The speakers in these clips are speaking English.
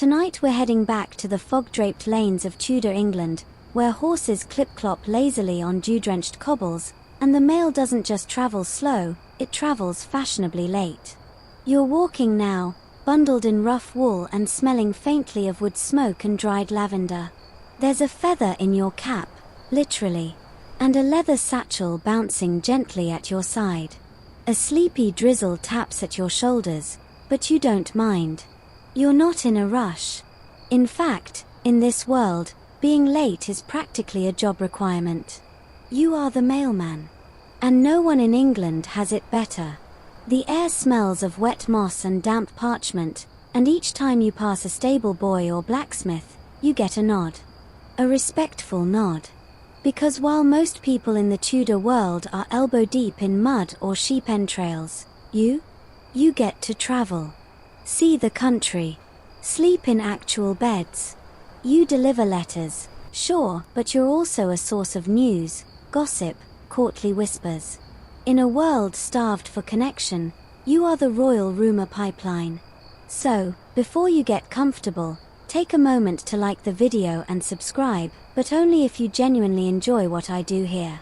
Tonight we're heading back to the fog-draped lanes of Tudor England, where horses clip-clop lazily on dew-drenched cobbles, and the mail doesn't just travel slow, it travels fashionably late. You're walking now, bundled in rough wool and smelling faintly of wood smoke and dried lavender. There's a feather in your cap, literally, and a leather satchel bouncing gently at your side. A sleepy drizzle taps at your shoulders, but you don't mind. You're not in a rush. In fact, in this world, being late is practically a job requirement. You are the mailman. And no one in England has it better. The air smells of wet moss and damp parchment, and each time you pass a stable boy or blacksmith, you get a nod. A respectful nod. Because while most people in the Tudor world are elbow-deep in mud or sheep entrails, you get to travel. See the country. Sleep in actual beds. You deliver letters, sure, but you're also a source of news, gossip, courtly whispers. In a world starved for connection, you are the royal rumor pipeline. So, before you get comfortable, take a moment to like the video and subscribe, but only if you genuinely enjoy what I do here.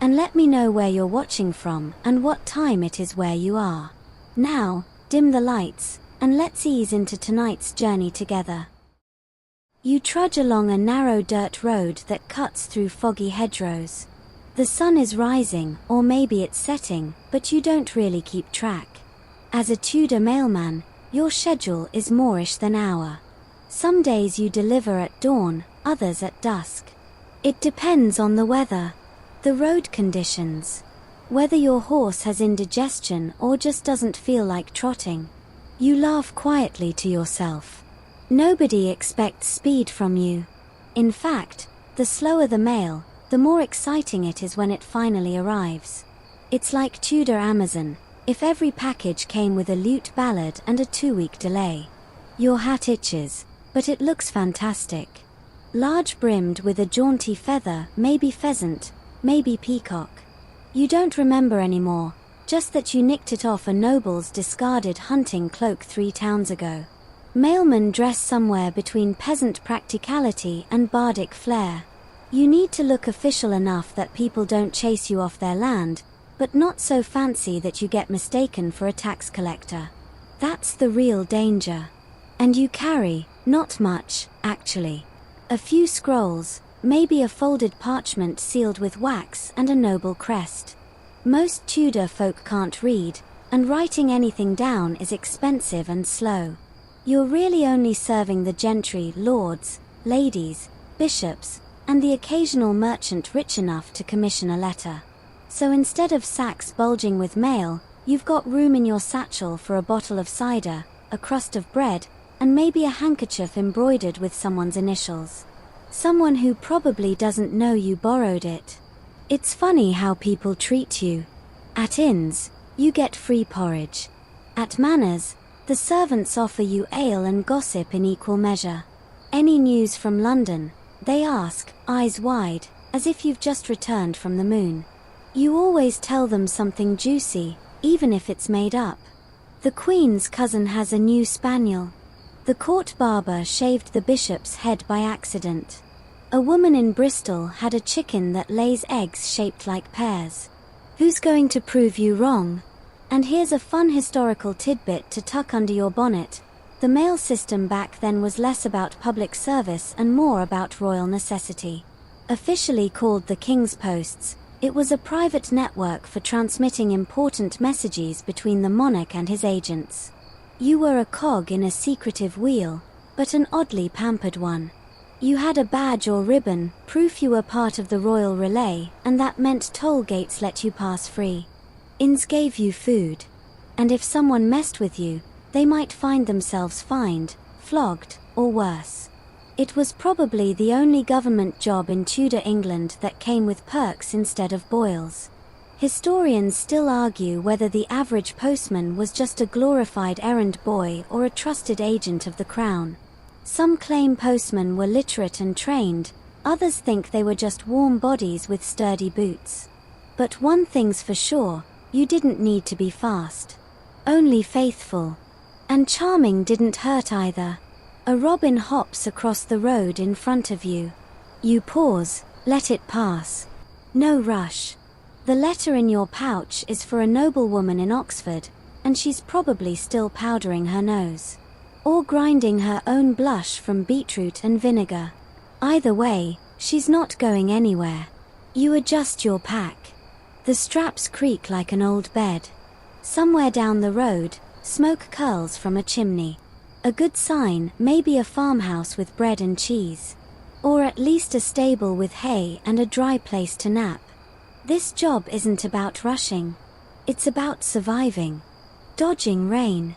And let me know where you're watching from and what time it is where you are. Now, dim the lights, and let's ease into tonight's journey together. You trudge along a narrow dirt road that cuts through foggy hedgerows. The sun is rising, or maybe it's setting, but you don't really keep track. As a Tudor mailman, your schedule is moreish than hour. Some days you deliver at dawn, others at dusk. It depends on the weather, the road conditions, whether your horse has indigestion or just doesn't feel like trotting. You laugh quietly to yourself. Nobody expects speed from you. In fact, the slower the mail, the more exciting it is when it finally arrives. It's like Tudor Amazon, if every package came with a lute ballad and a 2-week delay. Your hat itches, but it looks fantastic. Large-brimmed with a jaunty feather, maybe pheasant, maybe peacock. You don't remember anymore, just that you nicked it off a noble's discarded hunting cloak 3 towns ago. Mailmen dress somewhere between peasant practicality and bardic flair. You need to look official enough that people don't chase you off their land, but not so fancy that you get mistaken for a tax collector. That's the real danger. And you carry, not much, actually. A few scrolls, maybe a folded parchment sealed with wax and a noble crest. Most Tudor folk can't read, and writing anything down is expensive and slow. You're really only serving the gentry, lords, ladies, bishops, and the occasional merchant rich enough to commission a letter. So instead of sacks bulging with mail, you've got room in your satchel for a bottle of cider, a crust of bread, and maybe a handkerchief embroidered with someone's initials. Someone who probably doesn't know you borrowed it. It's funny how people treat you. At inns, you get free porridge. At manors, the servants offer you ale and gossip in equal measure. Any news from London, they ask, eyes wide, as if you've just returned from the moon. You always tell them something juicy, even if it's made up. The Queen's cousin has a new spaniel. The court barber shaved the bishop's head by accident. A woman in Bristol had a chicken that lays eggs shaped like pears. Who's going to prove you wrong? And here's a fun historical tidbit to tuck under your bonnet. The mail system back then was less about public service and more about royal necessity. Officially called the King's Posts, it was a private network for transmitting important messages between the monarch and his agents. You were a cog in a secretive wheel, but an oddly pampered one. You had a badge or ribbon, proof you were part of the royal relay, and that meant toll gates let you pass free. Inns gave you food. And if someone messed with you, they might find themselves fined, flogged, or worse. It was probably the only government job in Tudor England that came with perks instead of boils. Historians still argue whether the average postman was just a glorified errand boy or a trusted agent of the crown. Some claim postmen were literate and trained, others think they were just warm bodies with sturdy boots. But one thing's for sure, you didn't need to be fast. Only faithful. And charming didn't hurt either. A robin hops across the road in front of you. You pause, let it pass. No rush. The letter in your pouch is for a noblewoman in Oxford, and she's probably still powdering her nose. Or grinding her own blush from beetroot and vinegar. Either way, she's not going anywhere. You adjust your pack. The straps creak like an old bed. Somewhere down the road, smoke curls from a chimney. A good sign, maybe a farmhouse with bread and cheese. Or at least a stable with hay and a dry place to nap. This job isn't about rushing. It's about surviving. Dodging rain.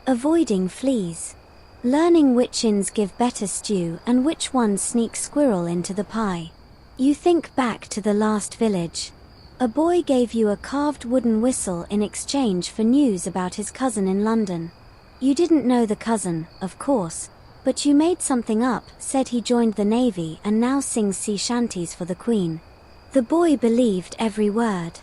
Avoiding fleas. Learning which inns give better stew and which ones sneak squirrel into the pie. You think back to the last village. A boy gave you a carved wooden whistle in exchange for news about his cousin in London. You didn't know the cousin, of course, but you made something up, said he joined the Navy and now sings sea shanties for the Queen. The boy believed every word.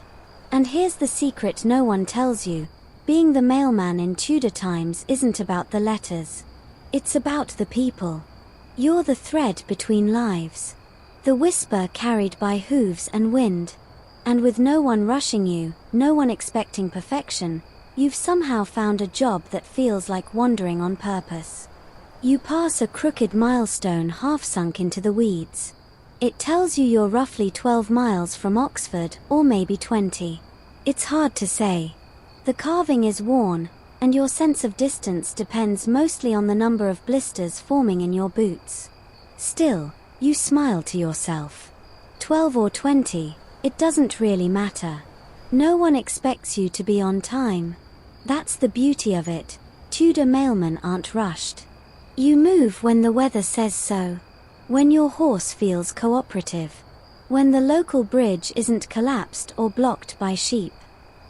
And here's the secret no one tells you. Being the mailman in Tudor times isn't about the letters. It's about the people. You're the thread between lives. The whisper carried by hooves and wind. And with no one rushing you, no one expecting perfection, you've somehow found a job that feels like wandering on purpose. You pass a crooked milestone half sunk into the weeds. It tells you you're roughly 12 miles from Oxford, or maybe 20. It's hard to say. The carving is worn, and your sense of distance depends mostly on the number of blisters forming in your boots. Still, you smile to yourself. 12 or 20, it doesn't really matter. No one expects you to be on time. That's the beauty of it. Tudor mailmen aren't rushed. You move when the weather says so. When your horse feels cooperative. When the local bridge isn't collapsed or blocked by sheep.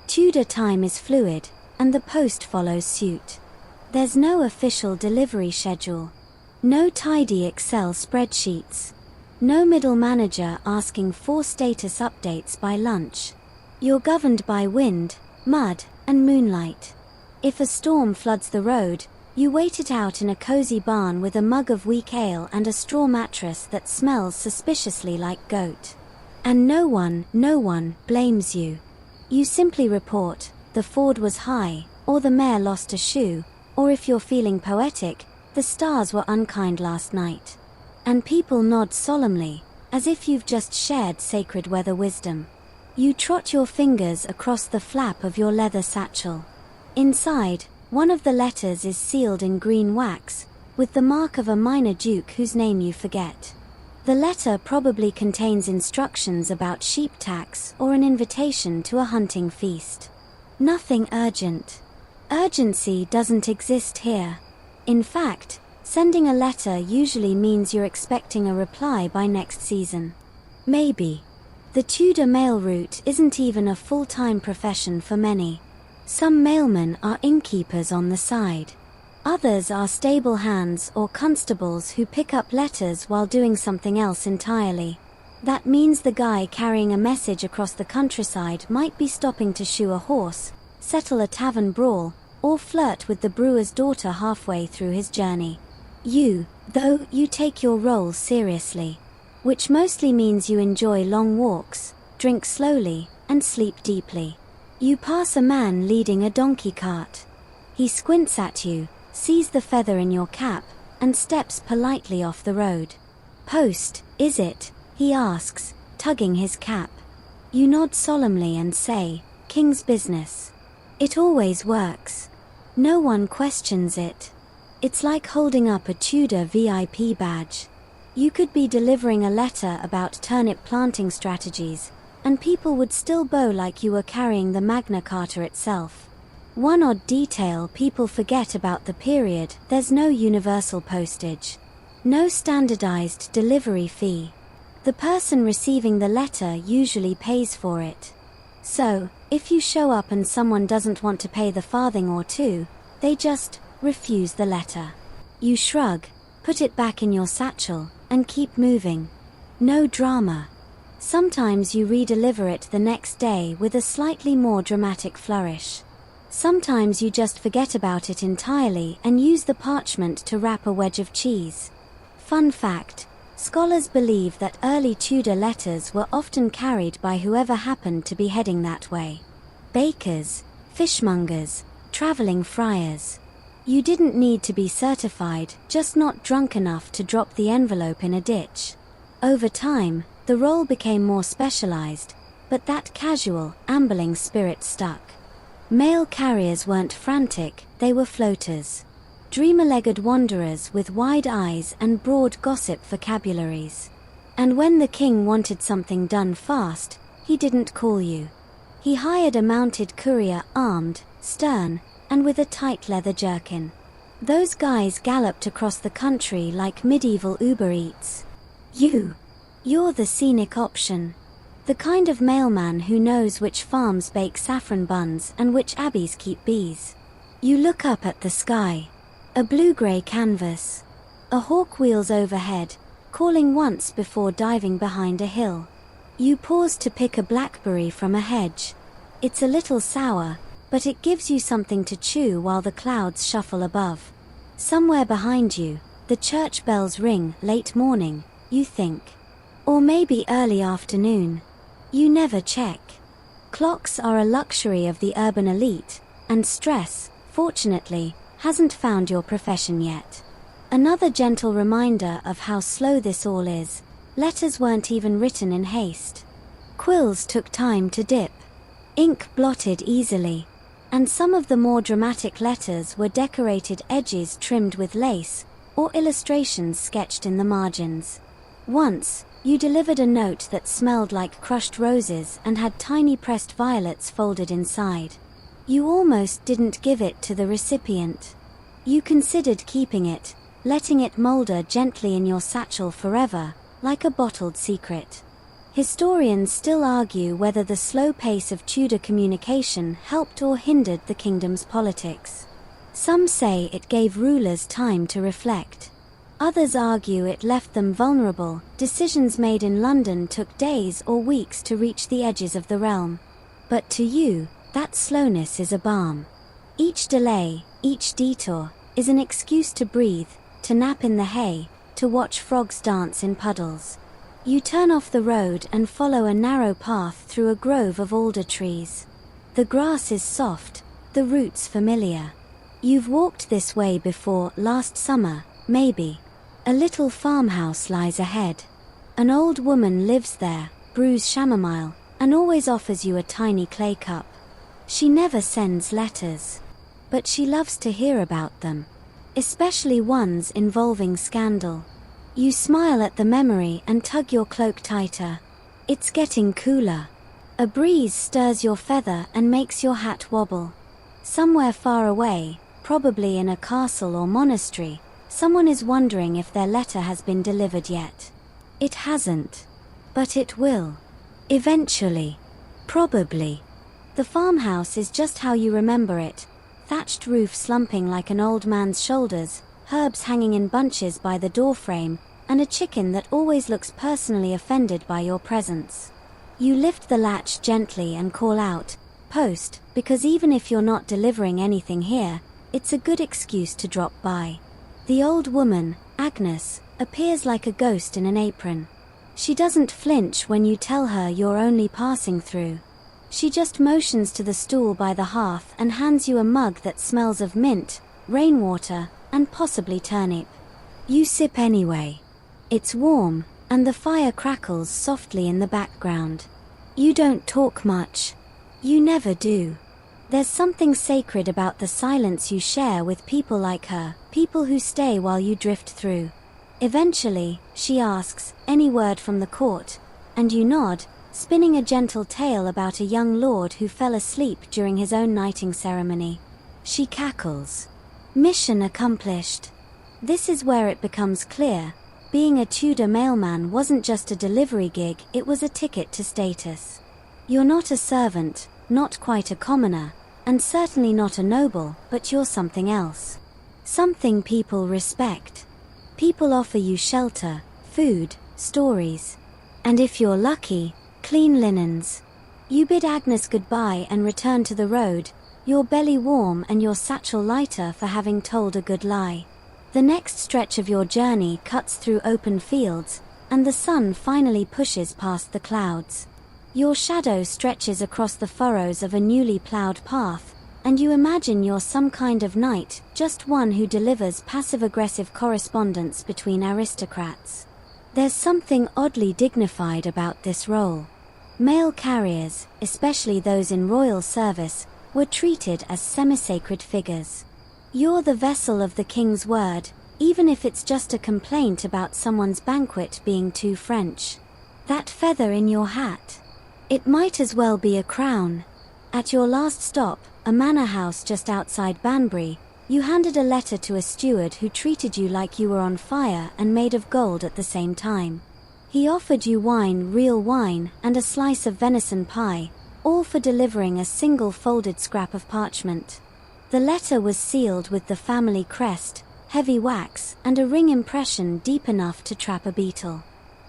Tudor time is fluid, and the post follows suit. There's no official delivery schedule. No tidy Excel spreadsheets. No middle manager asking for status updates by lunch. You're governed by wind, mud, and moonlight. If a storm floods the road, you wait it out in a cozy barn with a mug of weak ale and a straw mattress that smells suspiciously like goat. And no one blames you. You simply report, the ford was high, or the mare lost a shoe, or if you're feeling poetic, the stars were unkind last night. And people nod solemnly, as if you've just shared sacred weather wisdom. You trot your fingers across the flap of your leather satchel. Inside, one of the letters is sealed in green wax, with the mark of a minor duke whose name you forget. The letter probably contains instructions about sheep tax or an invitation to a hunting feast. Nothing urgent. Urgency doesn't exist here. In fact, sending a letter usually means you're expecting a reply by next season. Maybe. The Tudor mail route isn't even a full-time profession for many. Some mailmen are innkeepers on the side. Others are stable hands or constables who pick up letters while doing something else entirely. That means the guy carrying a message across the countryside might be stopping to shoe a horse, settle a tavern brawl, or flirt with the brewer's daughter halfway through his journey. You take your role seriously. Which mostly means you enjoy long walks, drink slowly, and sleep deeply. You pass a man leading a donkey cart. He squints at you, sees the feather in your cap, and steps politely off the road. "Post, is it?" he asks, tugging his cap. You nod solemnly and say, "King's business." It always works. No one questions it. It's like holding up a Tudor VIP badge. You could be delivering a letter about turnip planting strategies, and people would still bow like you were carrying the Magna Carta itself. One odd detail people forget about the period: there's no universal postage. No standardized delivery fee. The person receiving the letter usually pays for it. So, if you show up and someone doesn't want to pay the farthing or two, they just refuse the letter. You shrug, put it back in your satchel, and keep moving. No drama. Sometimes you redeliver it the next day with a slightly more dramatic flourish. Sometimes you just forget about it entirely and use the parchment to wrap a wedge of cheese. Fun fact: scholars believe that early Tudor letters were often carried by whoever happened to be heading that way. Bakers, fishmongers, traveling friars. You didn't need to be certified, just not drunk enough to drop the envelope in a ditch. Over time, the role became more specialized, but that casual, ambling spirit stuck. Mail carriers weren't frantic, they were floaters. Dreamer-legged wanderers with wide eyes and broad gossip vocabularies. And when the king wanted something done fast, he didn't call you. He hired a mounted courier, armed, stern, and with a tight leather jerkin. Those guys galloped across the country like medieval Uber Eats. You're the scenic option. The kind of mailman who knows which farms bake saffron buns and which abbeys keep bees. You look up at the sky. A blue-grey canvas. A hawk wheels overhead, calling once before diving behind a hill. You pause to pick a blackberry from a hedge. It's a little sour, but it gives you something to chew while the clouds shuffle above. Somewhere behind you, the church bells ring, late morning, you think. Or maybe early afternoon. You never check. Clocks are a luxury of the urban elite, and stress, fortunately, hasn't found your profession yet. Another gentle reminder of how slow this all is: letters weren't even written in haste. Quills took time to dip. Ink blotted easily. And some of the more dramatic letters were decorated edges trimmed with lace, or illustrations sketched in the margins. Once, you delivered a note that smelled like crushed roses and had tiny pressed violets folded inside. You almost didn't give it to the recipient. You considered keeping it, letting it molder gently in your satchel forever, like a bottled secret. Historians still argue whether the slow pace of Tudor communication helped or hindered the kingdom's politics. Some say it gave rulers time to reflect. Others argue it left them vulnerable. Decisions made in London took days or weeks to reach the edges of the realm. But to you, that slowness is a balm. Each delay, each detour, is an excuse to breathe, to nap in the hay, to watch frogs dance in puddles. You turn off the road and follow a narrow path through a grove of alder trees. The grass is soft, the roots familiar. You've walked this way before, last summer, maybe. A little farmhouse lies ahead. An old woman lives there, brews chamomile, and always offers you a tiny clay cup. She never sends letters, but she loves to hear about them, especially ones involving scandal. You smile at the memory and tug your cloak tighter. It's getting cooler. A breeze stirs your feather and makes your hat wobble. Somewhere far away, probably in a castle or monastery, someone is wondering if their letter has been delivered yet. It hasn't. But it will. Eventually. Probably. The farmhouse is just how you remember it. Thatched roof slumping like an old man's shoulders, herbs hanging in bunches by the doorframe, and a chicken that always looks personally offended by your presence. You lift the latch gently and call out, "Post," because even if you're not delivering anything here, it's a good excuse to drop by. The old woman, Agnes, appears like a ghost in an apron. She doesn't flinch when you tell her you're only passing through. She just motions to the stool by the hearth and hands you a mug that smells of mint, rainwater, and possibly turnip. You sip anyway. It's warm, and the fire crackles softly in the background. You don't talk much. You never do. There's something sacred about the silence you share with people like her, people who stay while you drift through. Eventually, she asks, "Any word from the court?" And you nod, spinning a gentle tale about a young lord who fell asleep during his own knighting ceremony. She cackles. Mission accomplished. This is where it becomes clear. Being a Tudor mailman wasn't just a delivery gig, it was a ticket to status. You're not a servant, not quite a commoner, and certainly not a noble, but you're something else. Something people respect. People offer you shelter, food, stories. And if you're lucky, clean linens. You bid Agnes goodbye and return to the road, your belly warm and your satchel lighter for having told a good lie. The next stretch of your journey cuts through open fields, and the sun finally pushes past the clouds. Your shadow stretches across the furrows of a newly ploughed path, and you imagine you're some kind of knight, just one who delivers passive-aggressive correspondence between aristocrats. There's something oddly dignified about this role. Mail carriers, especially those in royal service, were treated as semi-sacred figures. You're the vessel of the king's word, even if it's just a complaint about someone's banquet being too French. That feather in your hat. It might as well be a crown. At your last stop, a manor house just outside Banbury, you handed a letter to a steward who treated you like you were on fire and made of gold at the same time. He offered you wine, real wine, and a slice of venison pie, all for delivering a single folded scrap of parchment. The letter was sealed with the family crest, heavy wax, and a ring impression deep enough to trap a beetle.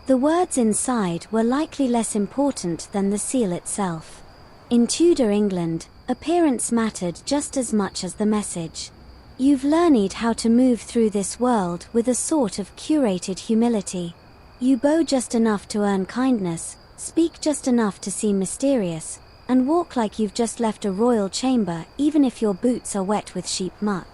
The words inside were likely less important than the seal itself. In Tudor England, appearance mattered just as much as the message. You've learned how to move through this world with a sort of curated humility. You bow just enough to earn kindness, speak just enough to seem mysterious, and walk like you've just left a royal chamber even if your boots are wet with sheep muck.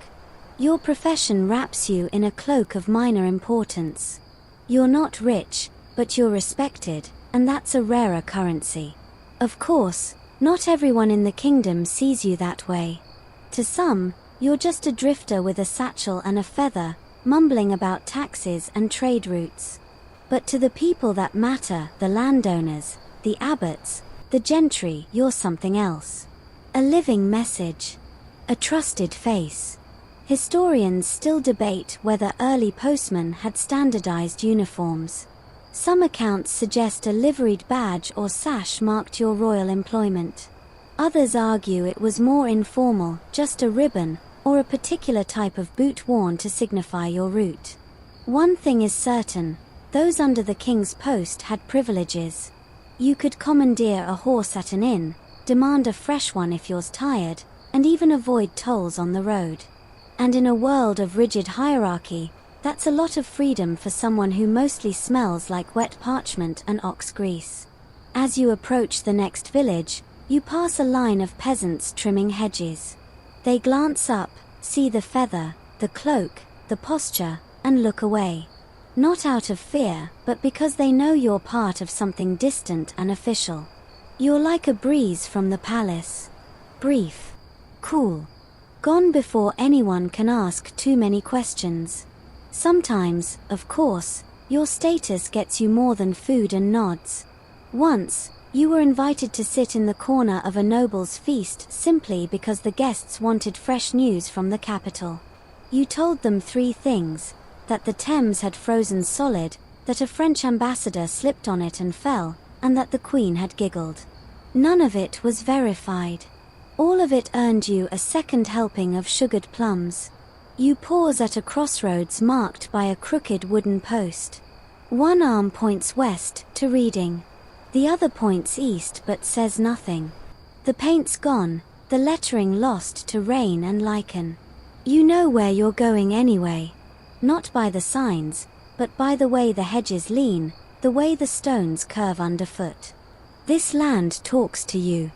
Your profession wraps you in a cloak of minor importance. You're not rich, but you're respected, and that's a rarer currency. Of course, not everyone in the kingdom sees you that way. To some, you're just a drifter with a satchel and a feather, mumbling about taxes and trade routes. But to the people that matter, the landowners, the abbots, the gentry, you're something else. A living message. A trusted face. Historians still debate whether early postmen had standardized uniforms. Some accounts suggest a liveried badge or sash marked your royal employment. Others argue it was more informal, just a ribbon, or a particular type of boot worn to signify your route. One thing is certain, those under the king's post had privileges. You could commandeer a horse at an inn, demand a fresh one if you're tired, and even avoid tolls on the road. And in a world of rigid hierarchy, that's a lot of freedom for someone who mostly smells like wet parchment and ox grease. As you approach the next village, you pass a line of peasants trimming hedges. They glance up, see the feather, the cloak, the posture, and look away. Not out of fear, but because they know you're part of something distant and official. You're like a breeze from the palace. Brief. Cool. Gone before anyone can ask too many questions. Sometimes, of course, your status gets you more than food and nods. Once, you were invited to sit in the corner of a noble's feast simply because the guests wanted fresh news from the capital. You told them 3 things: that the Thames had frozen solid, that a French ambassador slipped on it and fell, and that the Queen had giggled. None of it was verified. All of it earned you a second helping of sugared plums. You pause at a crossroads marked by a crooked wooden post. One arm points west, to reading. The other points east but says nothing. The paint's gone, the lettering lost to rain and lichen. You know where you're going anyway. Not by the signs, but by the way the hedges lean, the way the stones curve underfoot. This land talks to you.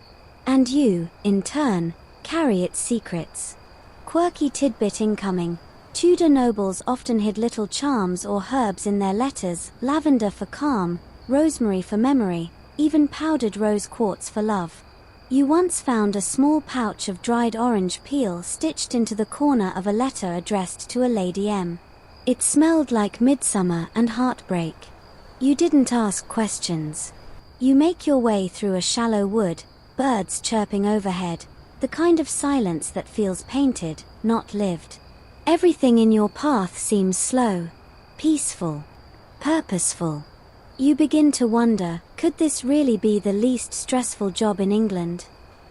And you, in turn, carry its secrets. Quirky tidbit incoming. Tudor nobles often hid little charms or herbs in their letters, lavender for calm, rosemary for memory, even powdered rose quartz for love. You once found a small pouch of dried orange peel stitched into the corner of a letter addressed to a Lady M. It smelled like midsummer and heartbreak. You didn't ask questions. You make your way through a shallow wood, birds chirping overhead, the kind of silence that feels painted, not lived. Everything in your path seems slow, peaceful, purposeful. You begin to wonder, could this really be the least stressful job in England?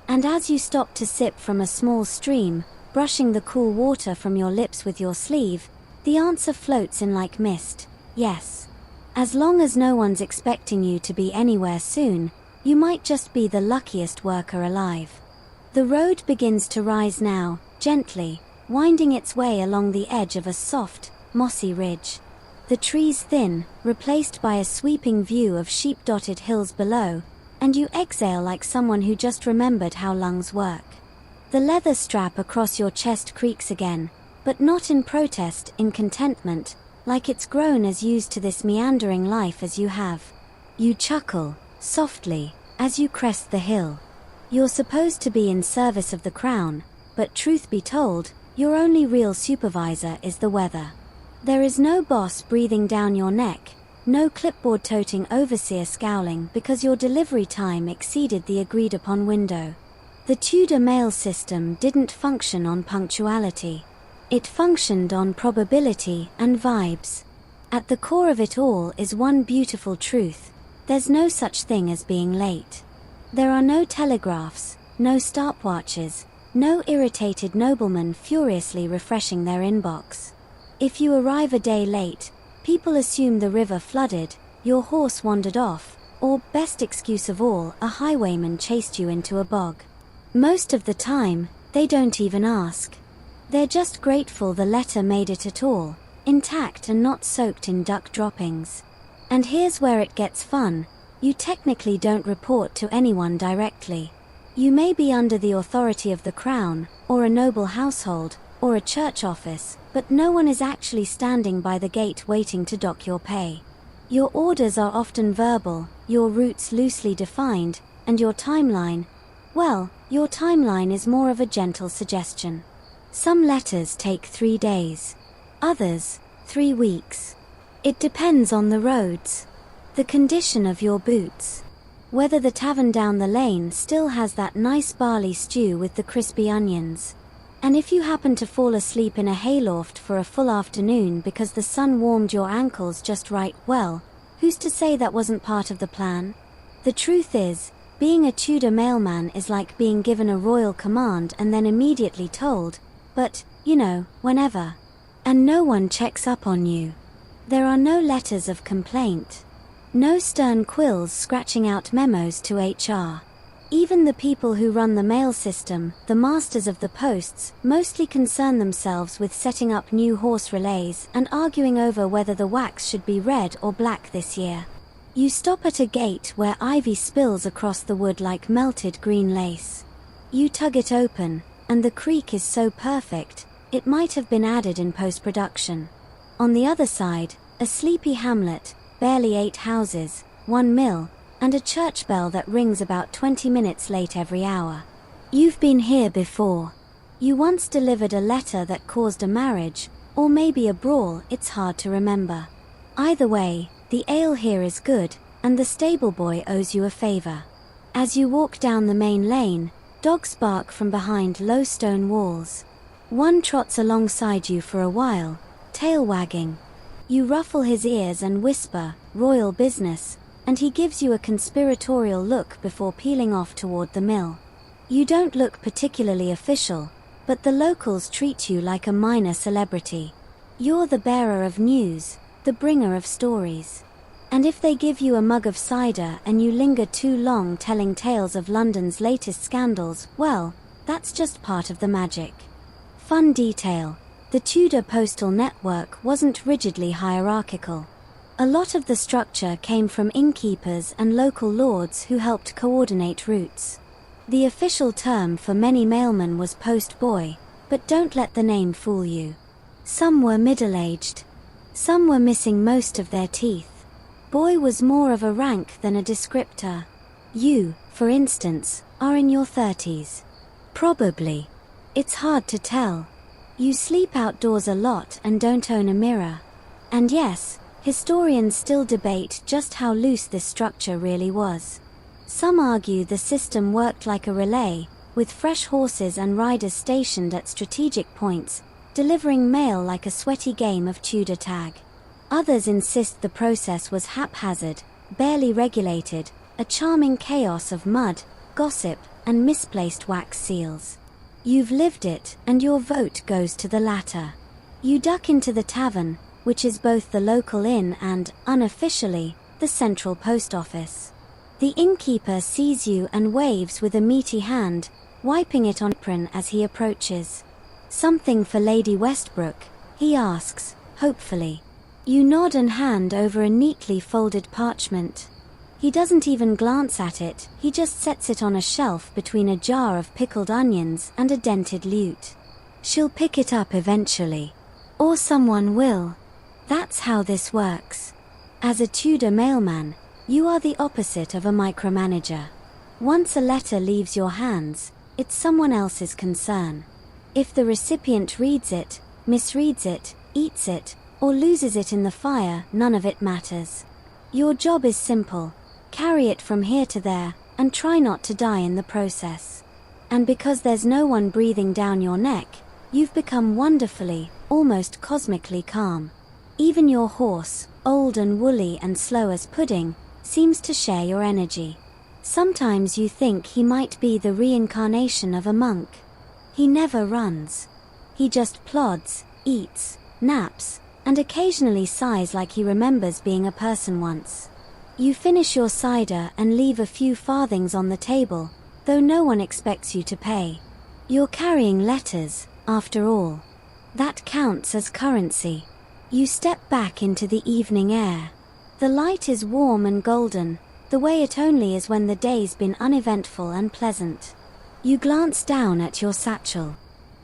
And as you stop to sip from a small stream, brushing the cool water from your lips with your sleeve, the answer floats in like mist: yes. As long as no one's expecting you to be anywhere soon, you might just be the luckiest worker alive. The road begins to rise now, gently, winding its way along the edge of a soft, mossy ridge. The trees thin, replaced by a sweeping view of sheep-dotted hills below, and you exhale like someone who just remembered how lungs work. The leather strap across your chest creaks again, but not in protest, in contentment, like it's grown as used to this meandering life as you have. You chuckle, softly, as you crest the hill. You're supposed to be in service of the crown, but truth be told, your only real supervisor is the weather. There is no boss breathing down your neck, no clipboard-toting overseer scowling because your delivery time exceeded the agreed-upon window. The Tudor mail system didn't function on punctuality. It functioned on probability and vibes. At the core of it all is one beautiful truth: there's no such thing as being late. There are no telegraphs, no stopwatches, no irritated noblemen furiously refreshing their inbox. If you arrive a day late, people assume the river flooded, your horse wandered off, or, best excuse of all, a highwayman chased you into a bog. Most of the time, they don't even ask. They're just grateful the letter made it at all, intact and not soaked in duck droppings. And here's where it gets fun: you technically don't report to anyone directly. You may be under the authority of the crown, or a noble household, or a church office, but no one is actually standing by the gate waiting to dock your pay. Your orders are often verbal, your routes loosely defined, and your timeline, well, your timeline is more of a gentle suggestion. Some letters take 3 days. Others, 3 weeks. It depends on the roads, the condition of your boots, whether the tavern down the lane still has that nice barley stew with the crispy onions. And if you happen to fall asleep in a hayloft for a full afternoon because the sun warmed your ankles just right, well, who's to say that wasn't part of the plan? The truth is, being a Tudor mailman is like being given a royal command and then immediately told, but, whenever. And no one checks up on you. There are no letters of complaint. No stern quills scratching out memos to HR. Even the people who run the mail system, the masters of the posts, mostly concern themselves with setting up new horse relays and arguing over whether the wax should be red or black this year. You stop at a gate where ivy spills across the wood like melted green lace. You tug it open, and the creak is so perfect, it might have been added in post-production. On the other side, a sleepy hamlet, barely 8 houses, 1 mill, and a church bell that rings about 20 minutes late every hour. You've been here before. You once delivered a letter that caused a marriage, or maybe a brawl, it's hard to remember. Either way, the ale here is good, and the stable boy owes you a favor. As you walk down the main lane, dogs bark from behind low stone walls. One trots alongside you for a while, tail wagging. You ruffle his ears and whisper, "Royal business," and he gives you a conspiratorial look before peeling off toward the mill. You don't look particularly official, but the locals treat you like a minor celebrity. You're the bearer of news, the bringer of stories. And if they give you a mug of cider and you linger too long telling tales of London's latest scandals, well, that's just part of the magic. Fun detail: the Tudor postal network wasn't rigidly hierarchical. A lot of the structure came from innkeepers and local lords who helped coordinate routes. The official term for many mailmen was post boy, but don't let the name fool you. Some were middle-aged. Some were missing most of their teeth. Boy was more of a rank than a descriptor. You, for instance, are in your 30s. Probably. It's hard to tell. You sleep outdoors a lot and don't own a mirror. And yes, historians still debate just how loose this structure really was. Some argue the system worked like a relay, with fresh horses and riders stationed at strategic points, delivering mail like a sweaty game of Tudor tag. Others insist the process was haphazard, barely regulated, a charming chaos of mud, gossip, and misplaced wax seals. You've lived it, and your vote goes to the latter. You duck into the tavern, which is both the local inn and, unofficially, the central post office. The innkeeper sees you and waves with a meaty hand, wiping it on apron as he approaches. "Something for Lady Westbrook?" he asks, hopefully. You nod and hand over a neatly folded parchment. He doesn't even glance at it, he just sets it on a shelf between a jar of pickled onions and a dented lute. "She'll pick it up eventually. Or someone will. That's how this works." As a Tudor mailman, you are the opposite of a micromanager. Once a letter leaves your hands, it's someone else's concern. If the recipient reads it, misreads it, eats it, or loses it in the fire, none of it matters. Your job is simple: carry it from here to there, and try not to die in the process. And because there's no one breathing down your neck, you've become wonderfully, almost cosmically calm. Even your horse, old and woolly and slow as pudding, seems to share your energy. Sometimes you think he might be the reincarnation of a monk. He never runs. He just plods, eats, naps, and occasionally sighs like he remembers being a person once. You finish your cider and leave a few farthings on the table, though no one expects you to pay. You're carrying letters, after all. That counts as currency. You step back into the evening air. The light is warm and golden, the way it only is when the day's been uneventful and pleasant. You glance down at your satchel.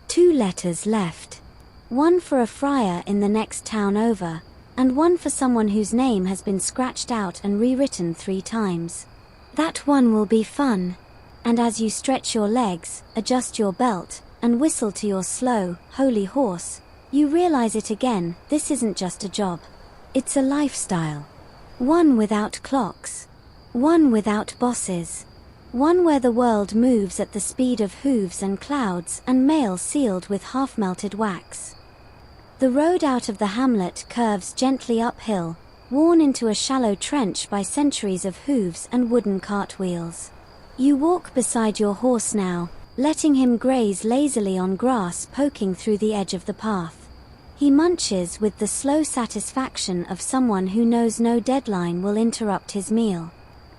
2 letters left. One for a friar in the next town over, and one for someone whose name has been scratched out and rewritten 3 times. That one will be fun. And as you stretch your legs, adjust your belt, and whistle to your slow, holy horse, you realize it again: this isn't just a job. It's a lifestyle. One without clocks. One without bosses. One where the world moves at the speed of hooves and clouds and mail sealed with half-melted wax. The road out of the hamlet curves gently uphill, worn into a shallow trench by centuries of hooves and wooden cartwheels. You walk beside your horse now, letting him graze lazily on grass poking through the edge of the path. He munches with the slow satisfaction of someone who knows no deadline will interrupt his meal.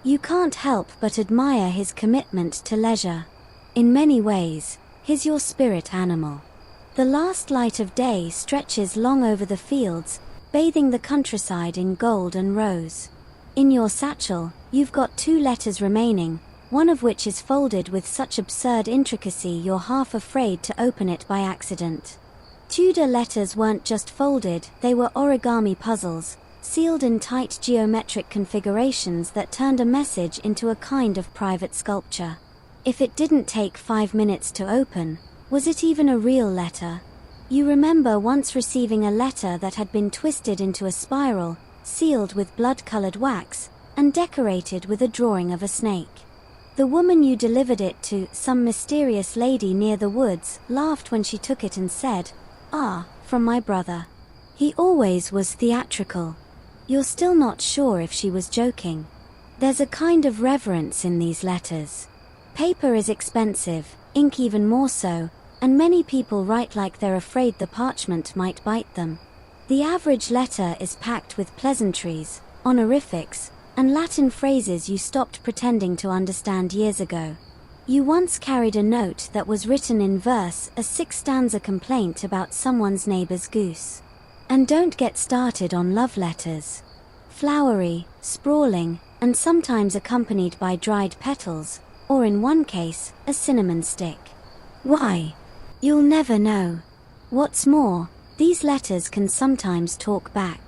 You can't help but admire his commitment to leisure. In many ways, he's your spirit animal. The last light of day stretches long over the fields, bathing the countryside in gold and rose. In your satchel, you've got 2 letters remaining, one of which is folded with such absurd intricacy you're half afraid to open it by accident. Tudor letters weren't just folded, they were origami puzzles, sealed in tight geometric configurations that turned a message into a kind of private sculpture. If it didn't take 5 minutes to open, was it even a real letter? You remember once receiving a letter that had been twisted into a spiral, sealed with blood-colored wax, and decorated with a drawing of a snake. The woman you delivered it to, some mysterious lady near the woods, laughed when she took it and said, "Ah, from my brother." He always was theatrical. You're still not sure if she was joking. There's a kind of reverence in these letters. Paper is expensive, ink even more so, and many people write like they're afraid the parchment might bite them. The average letter is packed with pleasantries, honorifics, and Latin phrases you stopped pretending to understand years ago. You once carried a note that was written in verse, a 6-stanza complaint about someone's neighbor's goose. And don't get started on love letters. Flowery, sprawling, and sometimes accompanied by dried petals, or in one case, a cinnamon stick. Why? You'll never know. What's more, these letters can sometimes talk back.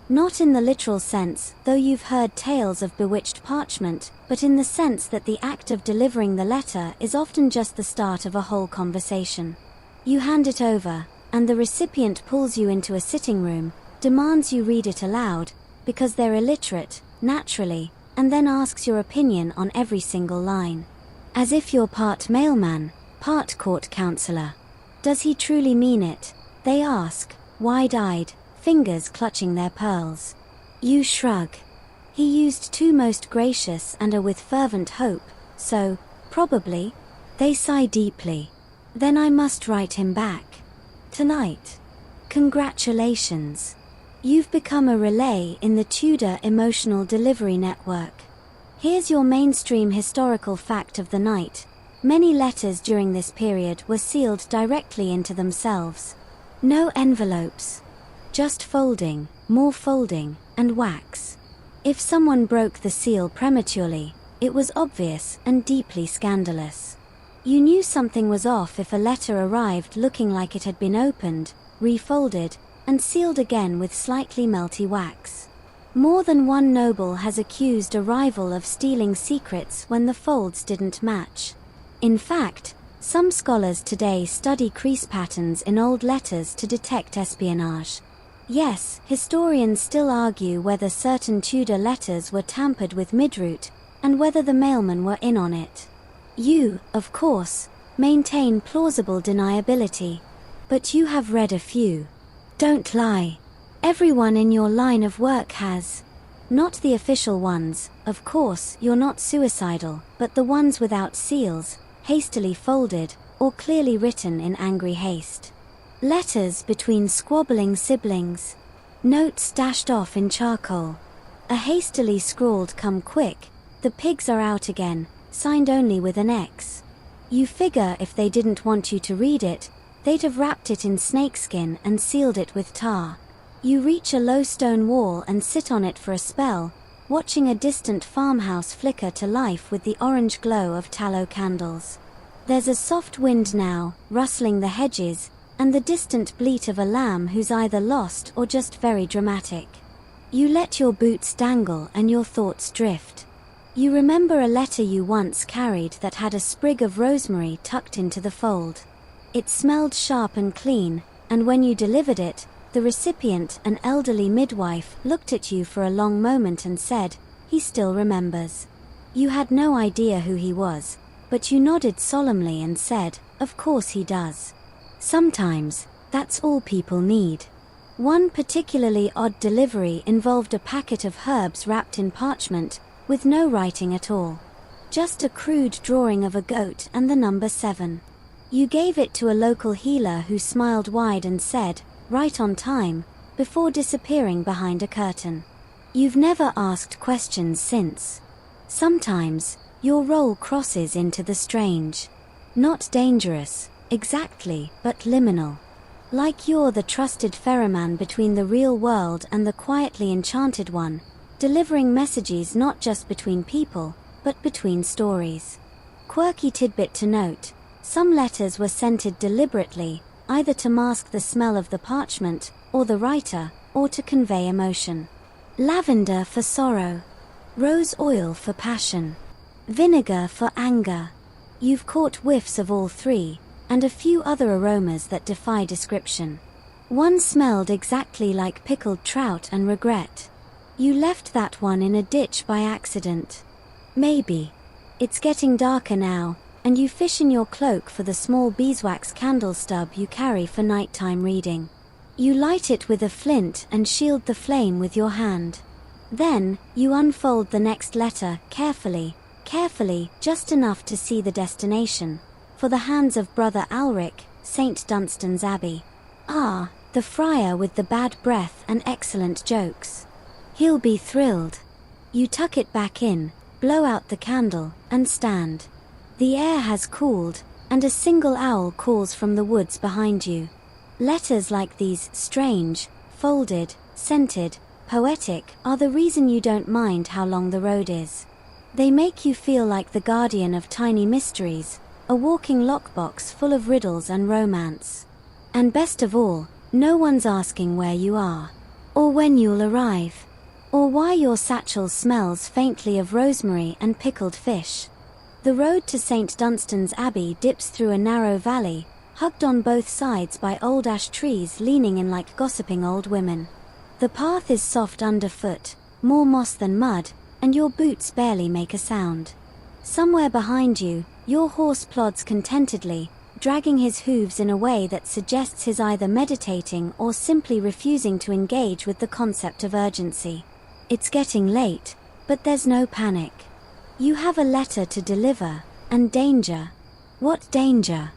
Not in the literal sense, though you've heard tales of bewitched parchment, but in the sense that the act of delivering the letter is often just the start of a whole conversation. You hand it over, and the recipient pulls you into a sitting room, demands you read it aloud, because they're illiterate, naturally, and then asks your opinion on every single line. As if you're part mailman, part court counselor. Does he truly mean it? They ask, wide-eyed, fingers clutching their pearls. You shrug. He used 2 most gracious and are with fervent hope, so, probably. They sigh deeply. Then I must write him back. Tonight. Congratulations. You've become a relay in the Tudor emotional delivery network. Here's your mainstream historical fact of the night. Many letters during this period were sealed directly into themselves. No envelopes. Just folding, more folding, and wax. If someone broke the seal prematurely, it was obvious and deeply scandalous. You knew something was off if a letter arrived looking like it had been opened, refolded, and sealed again with slightly melty wax. More than one noble has accused a rival of stealing secrets when the folds didn't match. In fact, some scholars today study crease patterns in old letters to detect espionage. Yes, historians still argue whether certain Tudor letters were tampered with mid-route, and whether the mailmen were in on it. You, of course, maintain plausible deniability. But you have read a few. Don't lie. Everyone in your line of work has. Not the official ones, of course, you're not suicidal, but the ones without seals, hastily folded, or clearly written in angry haste. Letters between squabbling siblings. Notes dashed off in charcoal. A hastily scrawled "come quick, the pigs are out again," signed only with an X. You figure if they didn't want you to read it, they'd have wrapped it in snakeskin and sealed it with tar. You reach a low stone wall and sit on it for a spell, watching a distant farmhouse flicker to life with the orange glow of tallow candles. There's a soft wind now, rustling the hedges, and the distant bleat of a lamb who's either lost or just very dramatic. You let your boots dangle and your thoughts drift. You remember a letter you once carried that had a sprig of rosemary tucked into the fold. It smelled sharp and clean, and when you delivered it, the recipient, an elderly midwife, looked at you for a long moment and said, "He still remembers." You had no idea who he was, but you nodded solemnly and said, "Of course he does." Sometimes, that's all people need. One particularly odd delivery involved a packet of herbs wrapped in parchment, with no writing at all. Just a crude drawing of a goat and the number 7. You gave it to a local healer who smiled wide and said, "Right on time," before disappearing behind a curtain. You've never asked questions since. Sometimes, your role crosses into the strange. Not dangerous, exactly, but liminal. Like you're the trusted ferryman between the real world and the quietly enchanted one, delivering messages not just between people, but between stories. Quirky tidbit to note, some letters were scented deliberately, either to mask the smell of the parchment, or the writer, or to convey emotion. Lavender for sorrow. Rose oil for passion. Vinegar for anger. You've caught whiffs of all three, and a few other aromas that defy description. One smelled exactly like pickled trout and regret. You left that one in a ditch by accident. Maybe. It's getting darker now, and you fish in your cloak for the small beeswax candle stub you carry for nighttime reading. You light it with a flint and shield the flame with your hand. Then, you unfold the next letter, carefully, just enough to see the destination. For the hands of Brother Alric, St. Dunstan's Abbey. Ah, the friar with the bad breath and excellent jokes. He'll be thrilled. You tuck it back in, blow out the candle, and stand. The air has cooled, and a single owl calls from the woods behind you. Letters like these, strange, folded, scented, poetic, are the reason you don't mind how long the road is. They make you feel like the guardian of tiny mysteries, a walking lockbox full of riddles and romance. And best of all, no one's asking where you are, or when you'll arrive, or why your satchel smells faintly of rosemary and pickled fish. The road to St. Dunstan's Abbey dips through a narrow valley, hugged on both sides by old ash trees leaning in like gossiping old women. The path is soft underfoot, more moss than mud, and your boots barely make a sound. Somewhere behind you, your horse plods contentedly, dragging his hooves in a way that suggests he's either meditating or simply refusing to engage with the concept of urgency. It's getting late, but there's no panic. You have a letter to deliver, and danger. What danger?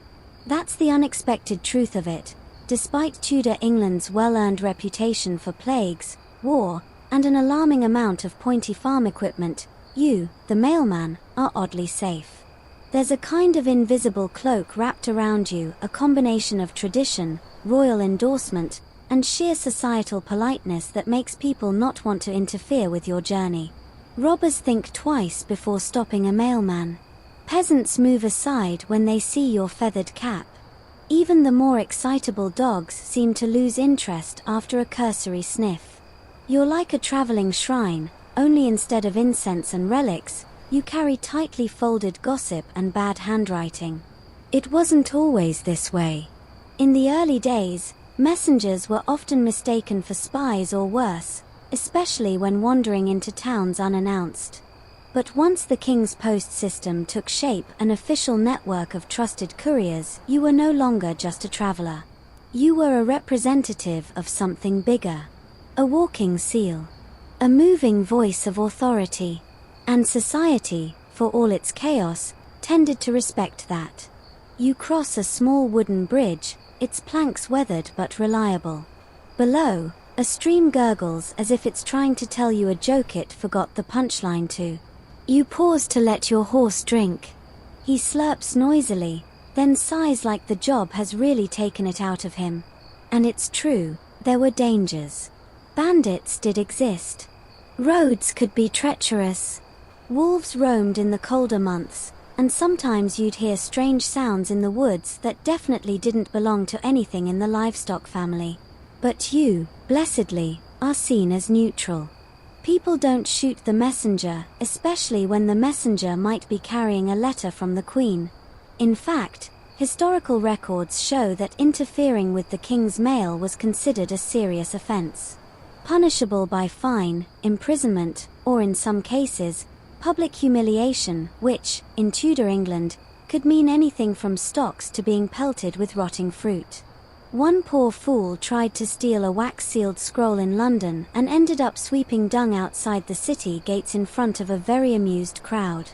That's the unexpected truth of it. Despite Tudor England's well-earned reputation for plagues, war, and an alarming amount of pointy farm equipment, you, the mailman, are oddly safe. There's a kind of invisible cloak wrapped around you, a combination of tradition, royal endorsement, and sheer societal politeness that makes people not want to interfere with your journey. Robbers think twice before stopping a mailman. Peasants move aside when they see your feathered cap. Even the more excitable dogs seem to lose interest after a cursory sniff. You're like a traveling shrine, only instead of incense and relics, you carry tightly folded gossip and bad handwriting. It wasn't always this way. In the early days, messengers were often mistaken for spies or worse, especially when wandering into towns unannounced. But once the king's post system took shape, an official network of trusted couriers, you were no longer just a traveler. You were a representative of something bigger. A walking seal. A moving voice of authority. And society, for all its chaos, tended to respect that. You cross a small wooden bridge, its planks weathered but reliable. Below, a stream gurgles as if it's trying to tell you a joke it forgot the punchline to. You pause to let your horse drink. He slurps noisily, then sighs like the job has really taken it out of him. And it's true, there were dangers. Bandits did exist. Roads could be treacherous. Wolves roamed in the colder months, and sometimes you'd hear strange sounds in the woods that definitely didn't belong to anything in the livestock family. But you, blessedly, are seen as neutral. People don't shoot the messenger, especially when the messenger might be carrying a letter from the Queen. In fact, historical records show that interfering with the king's mail was considered a serious offense. Punishable by fine, imprisonment, or in some cases, public humiliation, which, in Tudor England, could mean anything from stocks to being pelted with rotting fruit. One poor fool tried to steal a wax-sealed scroll in London and ended up sweeping dung outside the city gates in front of a very amused crowd.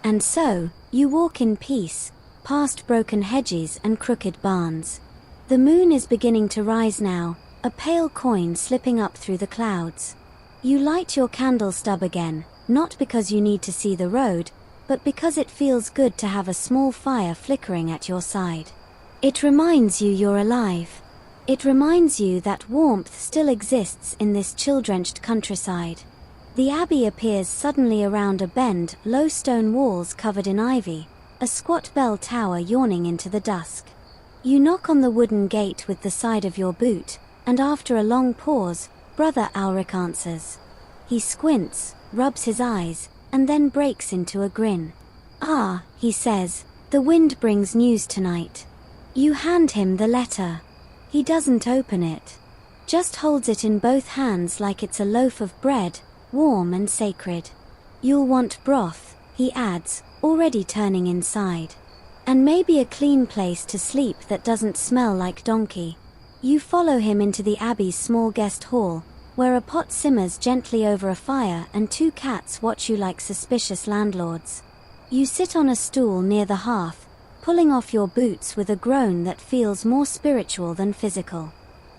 And so, you walk in peace, past broken hedges and crooked barns. The moon is beginning to rise now, a pale coin slipping up through the clouds. You light your candle stub again, not because you need to see the road, but because it feels good to have a small fire flickering at your side. It reminds you you're alive. It reminds you that warmth still exists in this chill-drenched countryside. The abbey appears suddenly around a bend, low stone walls covered in ivy, a squat bell tower yawning into the dusk. You knock on the wooden gate with the side of your boot, and after a long pause, Brother Ulrich answers. He squints, rubs his eyes, and then breaks into a grin. "Ah," he says, "the wind brings news tonight." You hand him the letter. He doesn't open it. Just holds it in both hands like it's a loaf of bread, warm and sacred. "You'll want broth," he adds, already turning inside. "And maybe a clean place to sleep that doesn't smell like donkey." You follow him into the abbey's small guest hall, where a pot simmers gently over a fire and two cats watch you like suspicious landlords. You sit on a stool near the hearth, pulling off your boots with a groan that feels more spiritual than physical.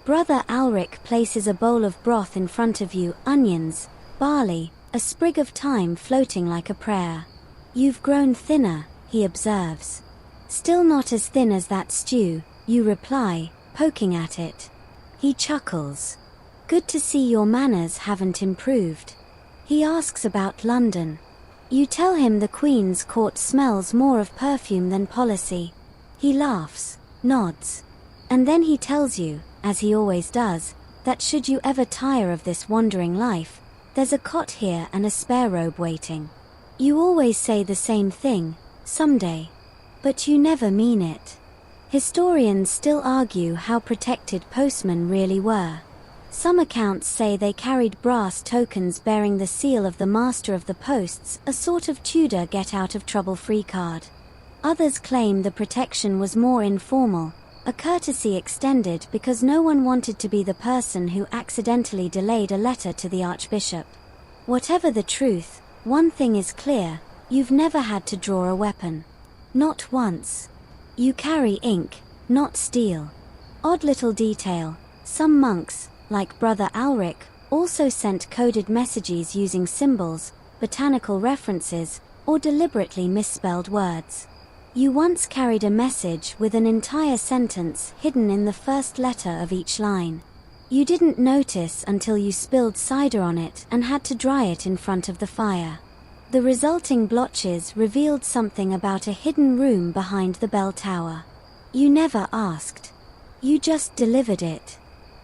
Brother Ulrich places a bowl of broth in front of you, onions, barley, a sprig of thyme floating like a prayer. "You've grown thinner," he observes. "Still not as thin as that stew," you reply, poking at it. He chuckles. "Good to see your manners haven't improved." He asks about London. You tell him the Queen's court smells more of perfume than policy. He laughs, nods. And then he tells you, as he always does, that should you ever tire of this wandering life, there's a cot here and a spare robe waiting. You always say the same thing, someday. But you never mean it. Historians still argue how protected postmen really were. Some accounts say they carried brass tokens bearing the seal of the master of the posts, a sort of Tudor get-out-of-trouble-free card. Others claim the protection was more informal, a courtesy extended because no one wanted to be the person who accidentally delayed a letter to the Archbishop. Whatever the truth, one thing is clear, you've never had to draw a weapon. Not once. You carry ink, not steel. Odd little detail, some monks, like Brother Ulrich, also sent coded messages using symbols, botanical references, or deliberately misspelled words. You once carried a message with an entire sentence hidden in the first letter of each line. You didn't notice until you spilled cider on it and had to dry it in front of the fire. The resulting blotches revealed something about a hidden room behind the bell tower. You never asked. You just delivered it.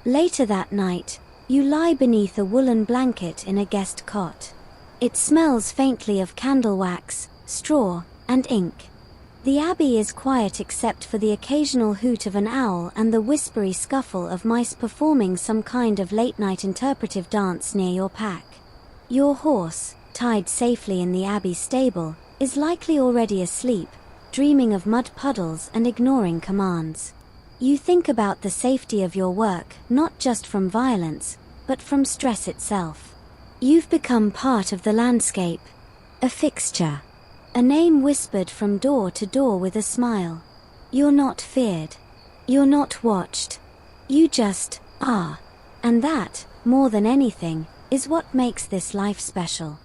Later that night, you lie beneath a woolen blanket in a guest cot. It smells faintly of candle wax, straw, and ink. The abbey is quiet except for the occasional hoot of an owl and the whispery scuffle of mice performing some kind of late-night interpretive dance near your pack. Your horse, tied safely in the abbey stable, is likely already asleep, dreaming of mud puddles and ignoring commands. You think about the safety of your work, not just from violence, but from stress itself. You've become part of the landscape, a fixture. A name whispered from door to door with a smile. You're not feared. You're not watched. You just are. And that, more than anything, is what makes this life special.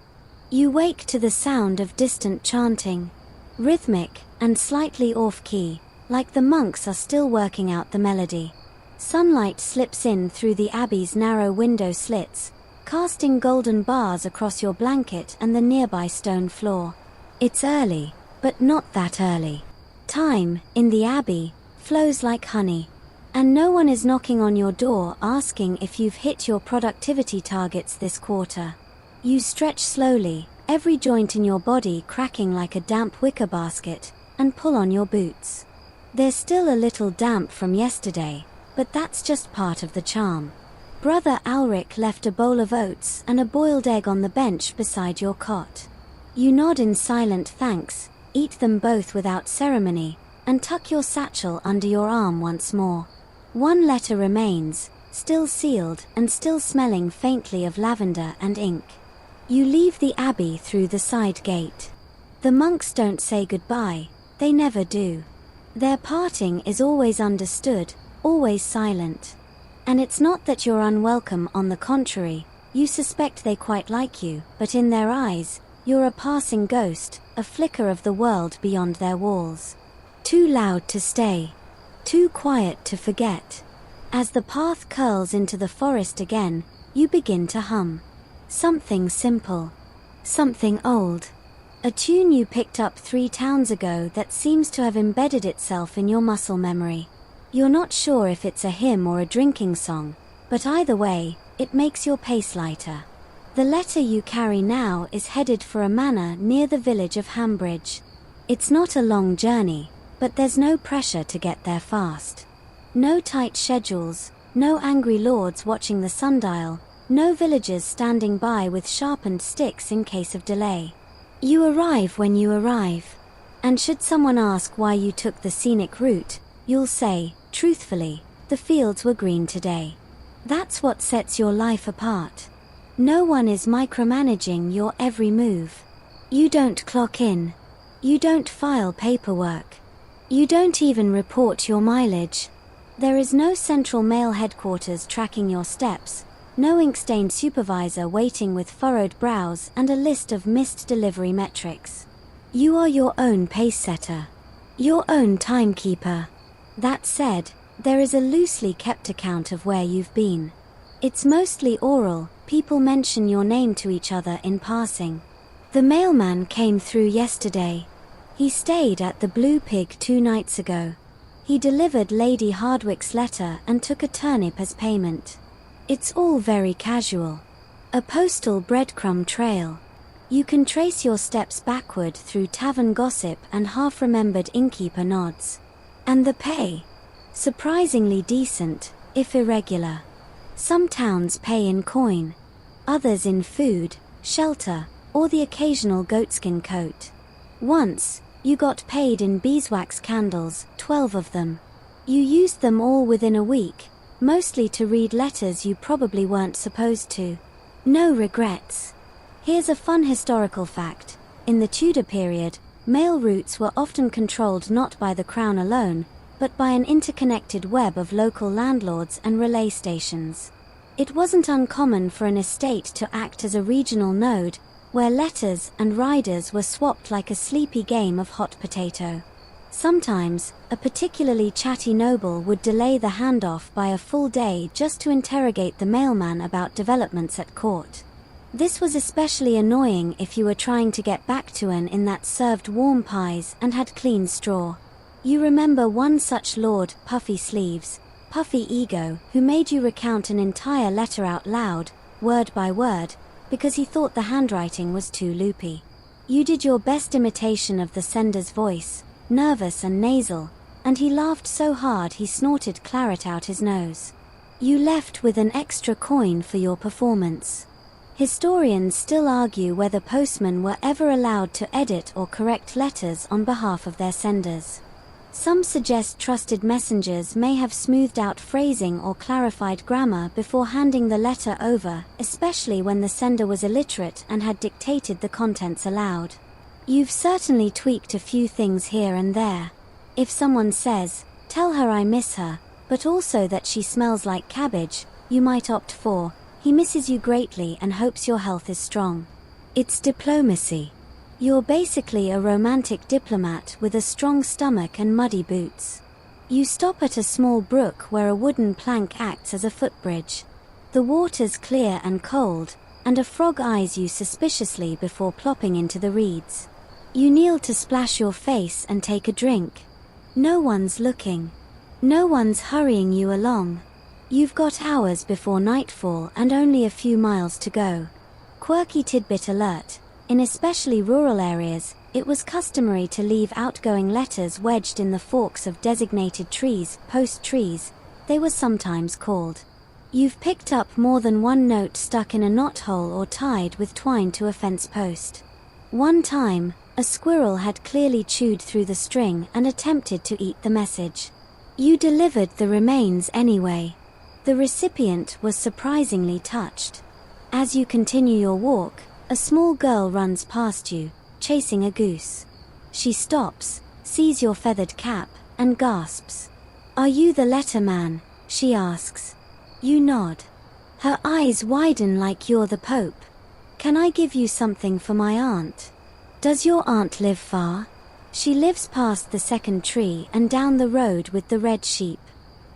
You wake to the sound of distant chanting, rhythmic and slightly off-key, like the monks are still working out the melody. Sunlight slips in through the abbey's narrow window slits, casting golden bars across your blanket and the nearby stone floor. It's early, but not that early. Time, in the abbey, flows like honey. And no one is knocking on your door asking if you've hit your productivity targets this quarter. You stretch slowly, every joint in your body cracking like a damp wicker basket, and pull on your boots. There's still a little damp from yesterday, but that's just part of the charm. Brother Alric left a bowl of oats and a boiled egg on the bench beside your cot. You nod in silent thanks, eat them both without ceremony, and tuck your satchel under your arm once more. One letter remains, still sealed and still smelling faintly of lavender and ink. You leave the abbey through the side gate. The monks don't say goodbye, they never do. Their parting is always understood, always silent. And it's not that you're unwelcome, on the contrary, you suspect they quite like you, but in their eyes, you're a passing ghost, a flicker of the world beyond their walls. Too loud to stay. Too quiet to forget. As the path curls into the forest again, you begin to hum. Something simple. Something old. A tune you picked up 3 towns ago that seems to have embedded itself in your muscle memory. You're not sure if it's a hymn or a drinking song, but either way, it makes your pace lighter. The letter you carry now is headed for a manor near the village of Hambridge. It's not a long journey, but there's no pressure to get there fast. No tight schedules, no angry lords watching the sundial, no villagers standing by with sharpened sticks in case of delay. You arrive when you arrive. And should someone ask why you took the scenic route, you'll say, truthfully, the fields were green today. That's what sets your life apart. No one is micromanaging your every move. You don't clock in. You don't file paperwork. You don't even report your mileage. There is no central mail headquarters tracking your steps, no ink-stained supervisor waiting with furrowed brows and a list of missed delivery metrics. You are your own pace setter. Your own timekeeper. That said, there is a loosely kept account of where you've been. It's mostly oral, people mention your name to each other in passing. The mailman came through yesterday. He stayed at the Blue Pig 2 nights ago. He delivered Lady Hardwick's letter and took a turnip as payment. It's all very casual. A postal breadcrumb trail. You can trace your steps backward through tavern gossip and half-remembered innkeeper nods. And the pay? Surprisingly decent, if irregular. Some towns pay in coin, others in food, shelter, or the occasional goatskin coat. Once, you got paid in beeswax candles, 12 of them. You used them all within a week, mostly to read letters you probably weren't supposed to. No regrets. Here's a fun historical fact. In the Tudor period, mail routes were often controlled not by the crown alone, but by an interconnected web of local landlords and relay stations. It wasn't uncommon for an estate to act as a regional node, where letters and riders were swapped like a sleepy game of hot potato. Sometimes, a particularly chatty noble would delay the handoff by a full day just to interrogate the mailman about developments at court. This was especially annoying if you were trying to get back to an inn that served warm pies and had clean straw. You remember one such lord, Puffy Sleeves, Puffy Ego, who made you recount an entire letter out loud, word by word, because he thought the handwriting was too loopy. You did your best imitation of the sender's voice, nervous and nasal, and he laughed so hard he snorted claret out his nose. You left with an extra coin for your performance. Historians still argue whether postmen were ever allowed to edit or correct letters on behalf of their senders. Some suggest trusted messengers may have smoothed out phrasing or clarified grammar before handing the letter over, especially when the sender was illiterate and had dictated the contents aloud. You've certainly tweaked a few things here and there. If someone says, "Tell her I miss her, but also that she smells like cabbage," you might opt for, "He misses you greatly and hopes your health is strong." It's diplomacy. You're basically a romantic diplomat with a strong stomach and muddy boots. You stop at a small brook where a wooden plank acts as a footbridge. The water's clear and cold, and a frog eyes you suspiciously before plopping into the reeds. You kneel to splash your face and take a drink. No one's looking. No one's hurrying you along. You've got hours before nightfall and only a few miles to go. Quirky tidbit alert. In especially rural areas, it was customary to leave outgoing letters wedged in the forks of designated trees, post trees, they were sometimes called. You've picked up more than one note stuck in a knothole or tied with twine to a fence post. One time, a squirrel had clearly chewed through the string and attempted to eat the message. You delivered the remains anyway. The recipient was surprisingly touched. As you continue your walk, a small girl runs past you, chasing a goose. She stops, sees your feathered cap, and gasps. "Are you the letterman?" she asks. You nod. Her eyes widen like you're the Pope. "Can I give you something for my aunt?" "Does your aunt live far?" She lives past the second tree and down the road with the red sheep.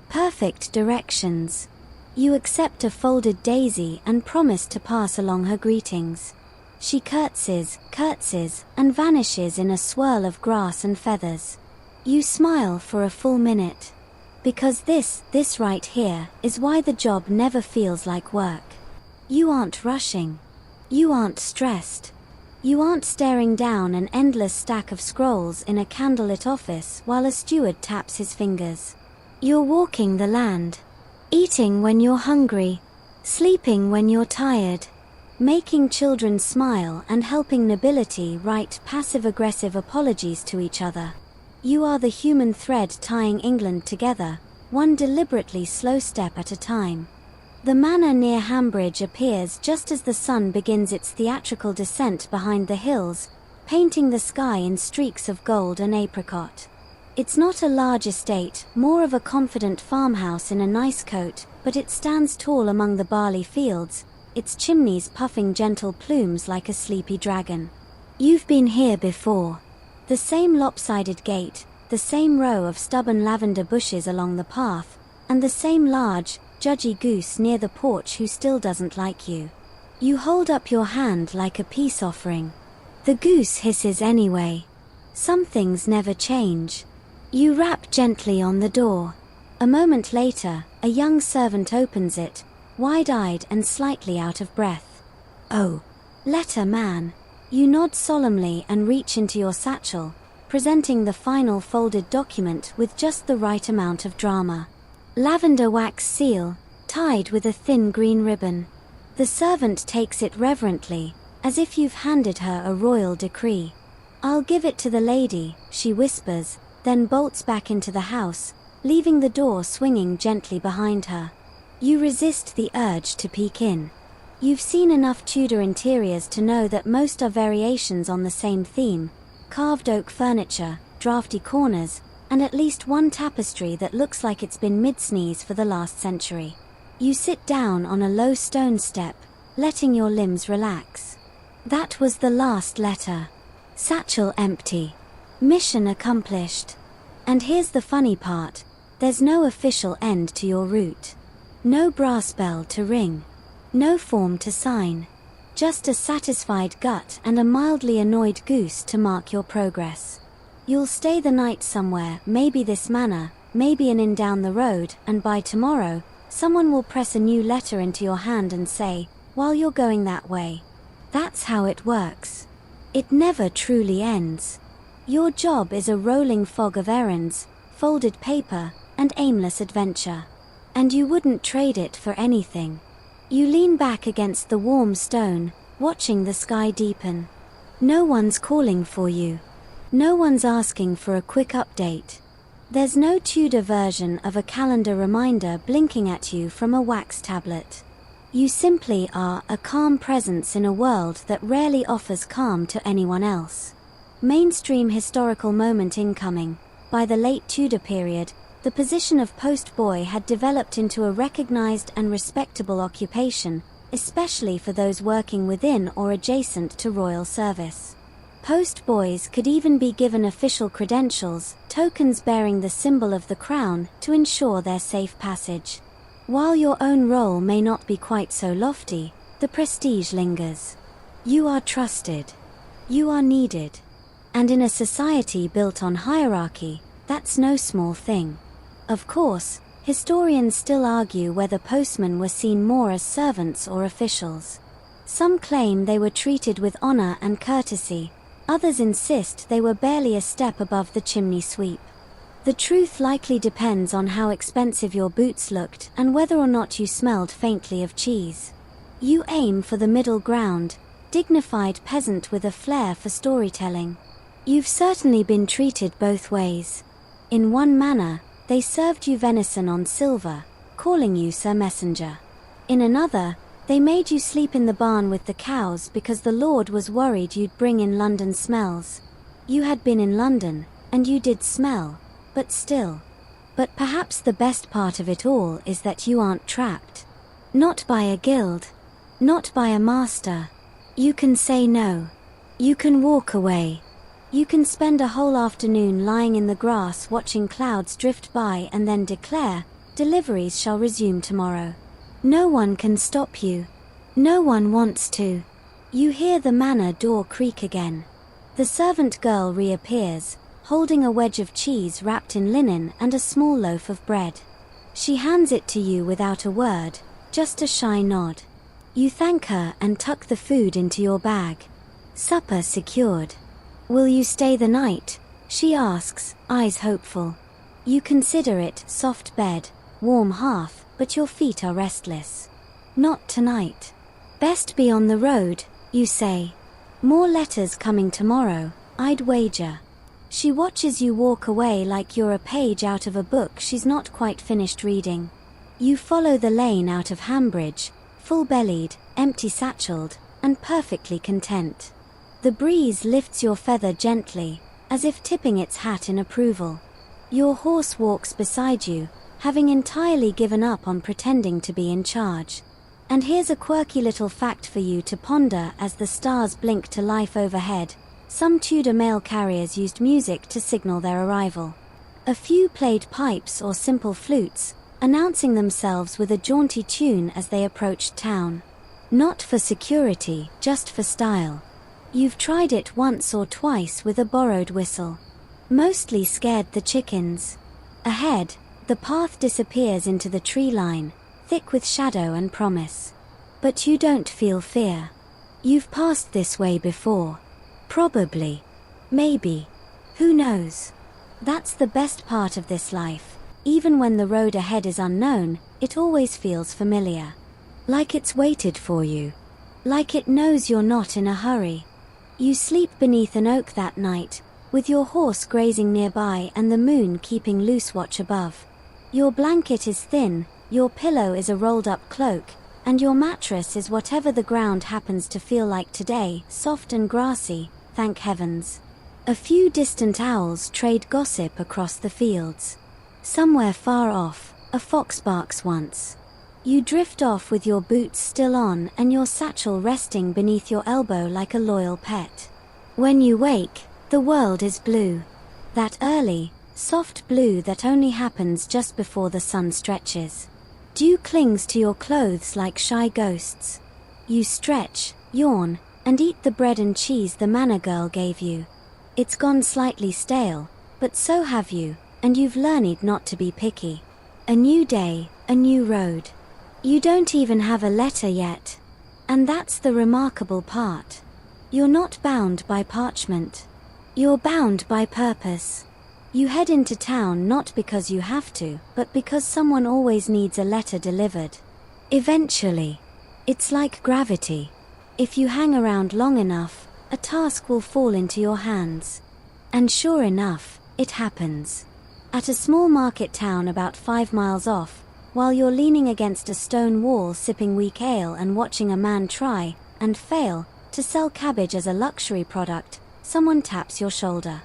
Perfect directions. You accept a folded daisy and promise to pass along her greetings. She curtsies, and vanishes in a swirl of grass and feathers. You smile for a full minute. Because this right here, is why the job never feels like work. You aren't rushing. You aren't stressed. You aren't staring down an endless stack of scrolls in a candlelit office while a steward taps his fingers. You're walking the land. Eating when you're hungry. Sleeping when you're tired. Making children smile and helping nobility write passive-aggressive apologies to each other. You are the human thread tying England together, one deliberately slow step at a time. The manor near Hambridge appears just as the sun begins its theatrical descent behind the hills, painting the sky in streaks of gold and apricot. It's not a large estate, more of a confident farmhouse in a nice coat, but it stands tall among the barley fields, its chimneys puffing gentle plumes like a sleepy dragon. You've been here before. The same lopsided gate, the same row of stubborn lavender bushes along the path, and the same large, judgy goose near the porch who still doesn't like you. You hold up your hand like a peace offering. The goose hisses anyway. Some things never change. You rap gently on the door. A moment later, a young servant opens it, wide-eyed and slightly out of breath. "Oh, letter man." You nod solemnly and reach into your satchel, presenting the final folded document with just the right amount of drama. Lavender wax seal, tied with a thin green ribbon. The servant takes it reverently, as if you've handed her a royal decree. "I'll give it to the lady," she whispers, then bolts back into the house, leaving the door swinging gently behind her. You resist the urge to peek in. You've seen enough Tudor interiors to know that most are variations on the same theme: carved oak furniture, drafty corners, and at least one tapestry that looks like it's been mid-sneeze for the last century. You sit down on a low stone step, letting your limbs relax. That was the last letter. Satchel empty. Mission accomplished. And here's the funny part. There's no official end to your route. No brass bell to ring. No form to sign. Just a satisfied gut and a mildly annoyed goose to mark your progress. You'll stay the night somewhere, maybe this manor, maybe an inn down the road, and by tomorrow, someone will press a new letter into your hand and say, while you're going that way. That's how it works. It never truly ends. Your job is a rolling fog of errands, folded paper, and aimless adventure. And you wouldn't trade it for anything. You lean back against the warm stone, watching the sky deepen. No one's calling for you. No one's asking for a quick update. There's no Tudor version of a calendar reminder blinking at you from a wax tablet. You simply are a calm presence in a world that rarely offers calm to anyone else. Mainstream historical moment incoming. By the late Tudor period, the position of postboy had developed into a recognized and respectable occupation, especially for those working within or adjacent to royal service. Postboys could even be given official credentials, tokens bearing the symbol of the crown, to ensure their safe passage. While your own role may not be quite so lofty, the prestige lingers. You are trusted. You are needed. And in a society built on hierarchy, that's no small thing. Of course, historians still argue whether postmen were seen more as servants or officials. Some claim they were treated with honor and courtesy. Others insist they were barely a step above the chimney sweep. The truth likely depends on how expensive your boots looked and whether or not you smelled faintly of cheese. You aim for the middle ground, dignified peasant with a flair for storytelling. You've certainly been treated both ways. In one manner, they served you venison on silver, calling you Sir Messenger. In another, they made you sleep in the barn with the cows because the Lord was worried you'd bring in London smells. You had been in London, and you did smell, but still. But perhaps the best part of it all is that you aren't trapped. Not by a guild. Not by a master. You can say no. You can walk away. You can spend a whole afternoon lying in the grass watching clouds drift by and then declare, deliveries shall resume tomorrow. No one can stop you. No one wants to. You hear the manor door creak again. The servant girl reappears, holding a wedge of cheese wrapped in linen and a small loaf of bread. She hands it to you without a word, just a shy nod. You thank her and tuck the food into your bag. Supper secured. Will you stay the night? She asks, eyes hopeful. You consider it soft bed, warm hearth, but your feet are restless. Not tonight. Best be on the road, you say. More letters coming tomorrow, I'd wager. She watches you walk away like you're a page out of a book she's not quite finished reading. You follow the lane out of Hambridge, full-bellied, empty-satcheled, and perfectly content. The breeze lifts your feather gently, as if tipping its hat in approval. Your horse walks beside you, having entirely given up on pretending to be in charge. And here's a quirky little fact for you to ponder as the stars blink to life overhead. Some Tudor mail carriers used music to signal their arrival. A few played pipes or simple flutes, announcing themselves with a jaunty tune as they approached town. Not for security, just for style. You've tried it once or twice with a borrowed whistle. Mostly scared the chickens. Ahead, the path disappears into the tree line, thick with shadow and promise. But you don't feel fear. You've passed this way before. Probably. Maybe. Who knows? That's the best part of this life. Even when the road ahead is unknown, it always feels familiar. Like it's waited for you. Like it knows you're not in a hurry. You sleep beneath an oak that night, with your horse grazing nearby and the moon keeping loose watch above. Your blanket is thin, your pillow is a rolled-up cloak, and your mattress is whatever the ground happens to feel like today, soft and grassy, thank heavens. A few distant owls trade gossip across the fields. Somewhere far off, a fox barks once. You drift off with your boots still on and your satchel resting beneath your elbow like a loyal pet. When you wake, the world is blue. That early, Soft blue that only happens just before the sun stretches. Dew clings to your clothes like shy ghosts. You stretch, yawn, and eat the bread and cheese the manna girl gave you. It's gone slightly stale, but so have you, and you've learned not to be picky. A new day, a new road. You don't even have a letter yet. And that's the remarkable part. You're not bound by parchment. You're bound by purpose. You head into town not because you have to, but because someone always needs a letter delivered. Eventually. It's like gravity. If you hang around long enough, a task will fall into your hands. And sure enough, it happens. At a small market town about 5 miles off, while you're leaning against a stone wall sipping weak ale and watching a man try, and fail, to sell cabbage as a luxury product, someone taps your shoulder.